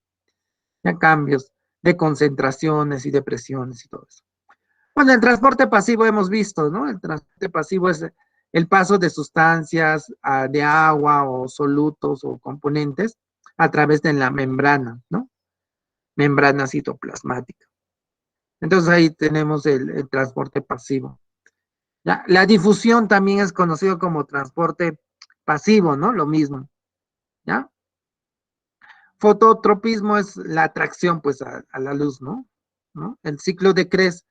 Ya cambios de concentraciones y de presiones y todo eso. Bueno, el transporte pasivo hemos visto, ¿no? El transporte pasivo es el paso de sustancias de agua o solutos o componentes a través de la membrana, ¿no? Membrana citoplasmática. Entonces ahí tenemos el transporte pasivo. La difusión también es conocido como transporte pasivo, ¿no? Lo mismo, ¿ya? Fototropismo es la atracción, pues, a la luz, ¿no? El ciclo de Krebs,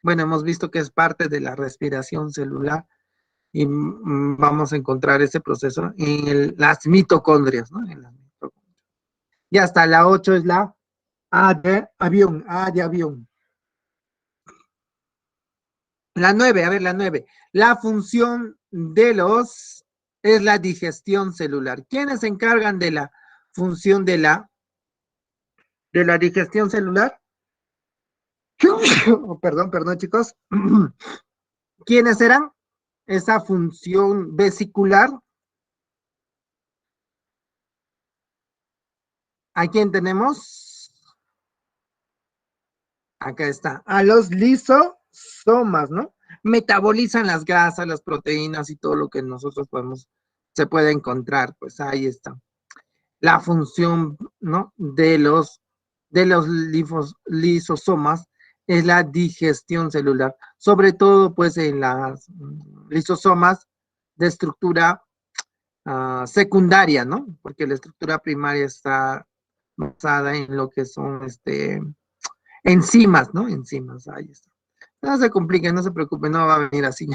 bueno, hemos visto que es parte de la respiración celular y vamos a encontrar ese proceso en las mitocondrias, ¿no? En las mitocondrias. Y hasta la 8 es la A de avión, A de avión. La 9, a ver, la 9. La función de los es la digestión celular. ¿Quiénes se encargan de la función de la digestión celular? Oh, perdón, chicos. ¿Quiénes serán? Esa función vesicular. ¿A quién tenemos? Acá está. A los lisosomas, ¿no? Metabolizan las grasas, las proteínas y todo lo que nosotros se puede encontrar. Pues ahí está. La función, ¿no? de los lisosomas es la digestión celular, sobre todo pues en las lisosomas de estructura secundaria, ¿no? Porque la estructura primaria está basada en lo que son enzimas, ¿no? Enzimas, ahí está. No se compliquen, no se preocupen, no va a venir así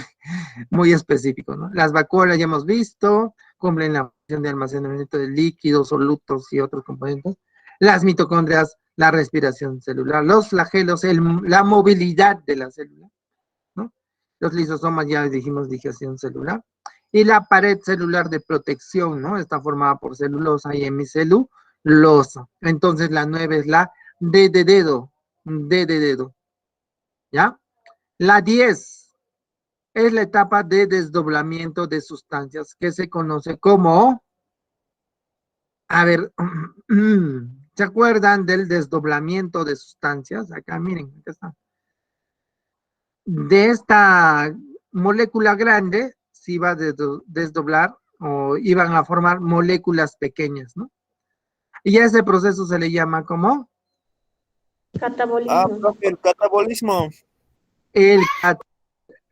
muy específico, ¿no? Las vacuolas ya hemos visto, cumplen la función de almacenamiento de líquidos, solutos y otros componentes. Las mitocondrias, la respiración celular, los flagelos, la movilidad de la célula, ¿no? Los lisosomas ya dijimos digestión celular. Y la pared celular de protección, ¿no? Está formada por celulosa y hemicelulosa. Entonces la 9 es la D de dedo, D de dedo, ¿ya? La 10 es la etapa de desdoblamiento de sustancias que se conoce como, a ver, ¿se acuerdan del desdoblamiento de sustancias? Acá, miren, acá está. De esta molécula grande se iba a desdoblar o iban a formar moléculas pequeñas, ¿no? Y a ese proceso se le llama como Catabolismo. Profe, el catabolismo. el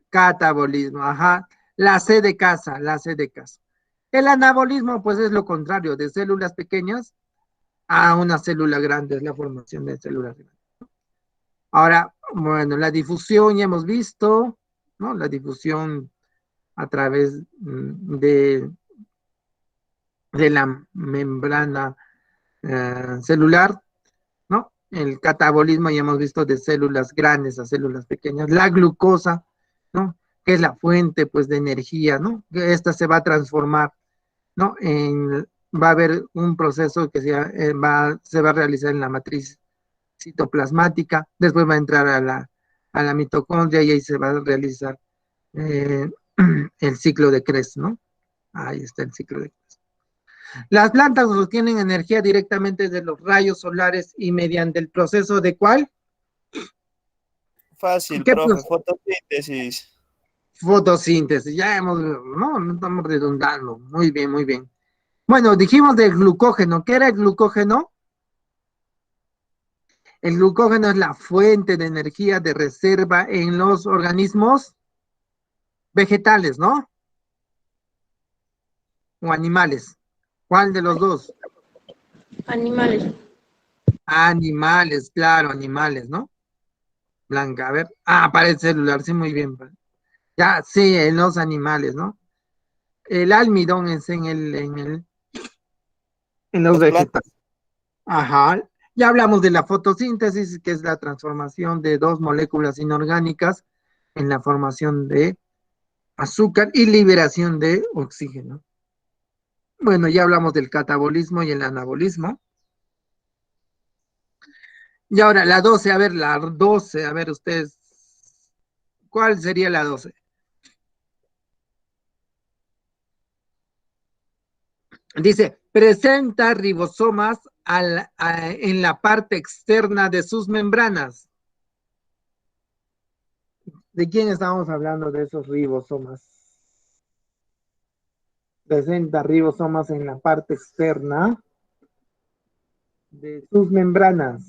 catabolismo, ajá. La C de casa, la C de casa. El anabolismo, pues es lo contrario, de células pequeñas a una célula grande, es la formación de células grandes. Ahora, bueno, la difusión ya hemos visto, ¿no? La difusión a través de la membrana celular, ¿no? El catabolismo ya hemos visto de células grandes a células pequeñas. La glucosa, ¿no? Que es la fuente, pues, de energía, ¿no? Que esta se va a transformar, ¿no? Va a haber un proceso que se va a realizar en la matriz citoplasmática, después va a entrar a la mitocondria y ahí se va a realizar eh, el ciclo de Krebs, ¿no? Ahí está el ciclo de Krebs. Las plantas obtienen energía directamente de los rayos solares y mediante el proceso de ¿cuál? Fácil, ¿Qué profe, proceso? fotosíntesis. Fotosíntesis, ya hemos, no estamos redundando, muy bien, muy bien. Bueno, dijimos del glucógeno, ¿qué era el glucógeno? El glucógeno es la fuente de energía de reserva en los organismos vegetales, ¿no? O animales. ¿Cuál de los dos? Animales. Animales, claro, animales, ¿no? Blanca, a ver. Ah, pared celular, sí, muy bien. Ya, sí, en los animales, ¿no? El almidón es en los Las plantas. vegetales. Ajá. Ya hablamos de la fotosíntesis, que es la transformación de dos moléculas inorgánicas en la formación de azúcar y liberación de oxígeno. Bueno, ya hablamos del catabolismo y el anabolismo. Y ahora la 12, a ver, la 12, a ver ustedes, ¿cuál sería la 12? Dice, presenta ribosomas en la parte externa de sus membranas. ¿De quién estamos hablando de esos ribosomas? Presenta ribosomas en la parte externa de sus membranas.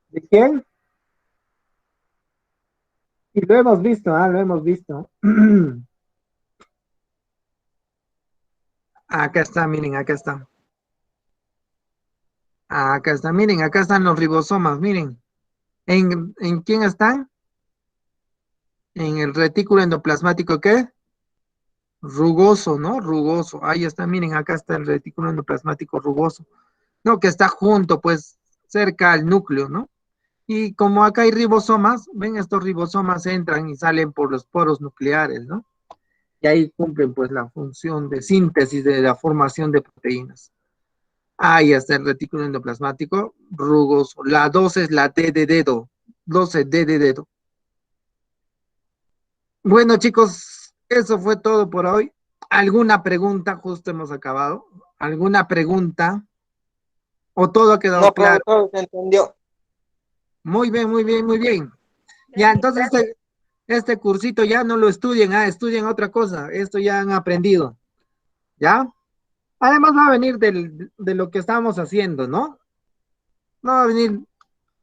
¿De quién? Y lo hemos visto, lo hemos visto. Acá está, miren, acá está. Acá está, miren, acá están los ribosomas, miren. ¿En quién están? En el retículo endoplasmático, ¿qué? Rugoso, ¿no? Rugoso. Ahí está, miren, acá está el retículo endoplasmático rugoso. No, que está junto, pues, cerca al núcleo, ¿no? Y como acá hay ribosomas, ven, estos ribosomas entran y salen por los poros nucleares, ¿no? Y ahí cumplen, pues, la función de síntesis de la formación de proteínas. Ahí está el retículo endoplasmático rugoso. La 12 es la D de dedo. 12, D de dedo. Bueno, chicos, eso fue todo por hoy. ¿Alguna pregunta? Justo hemos acabado. ¿Alguna pregunta? ¿O todo ha quedado No, claro? todo se entendió. Muy bien, muy bien, muy bien. Ya, entonces este cursito ya no lo estudien, estudien otra cosa. Esto ya han aprendido. ¿Ya? Además va a venir de lo que estamos haciendo, ¿no? No va a venir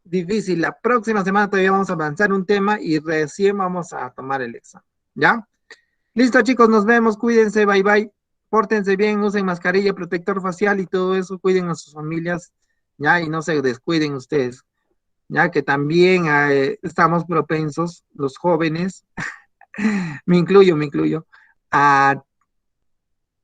difícil. La próxima semana todavía vamos a avanzar un tema y recién vamos a tomar el examen, ¿ya? Listo, chicos, nos vemos. Cuídense, bye bye. Pórtense bien, usen mascarilla, protector facial y todo eso. Cuiden a sus familias, ¿ya? Y no se descuiden ustedes, ya que también estamos propensos, los jóvenes, me incluyo, a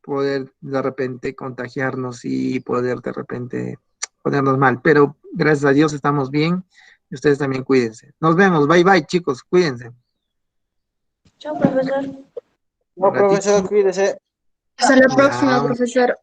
poder de repente contagiarnos y poder de repente ponernos mal. Pero gracias a Dios estamos bien y ustedes también cuídense. Nos vemos, bye bye, chicos, cuídense. Chao, profesor. No, Un ratito. profesor, cuídese. Hasta la Ya. próxima, profesor.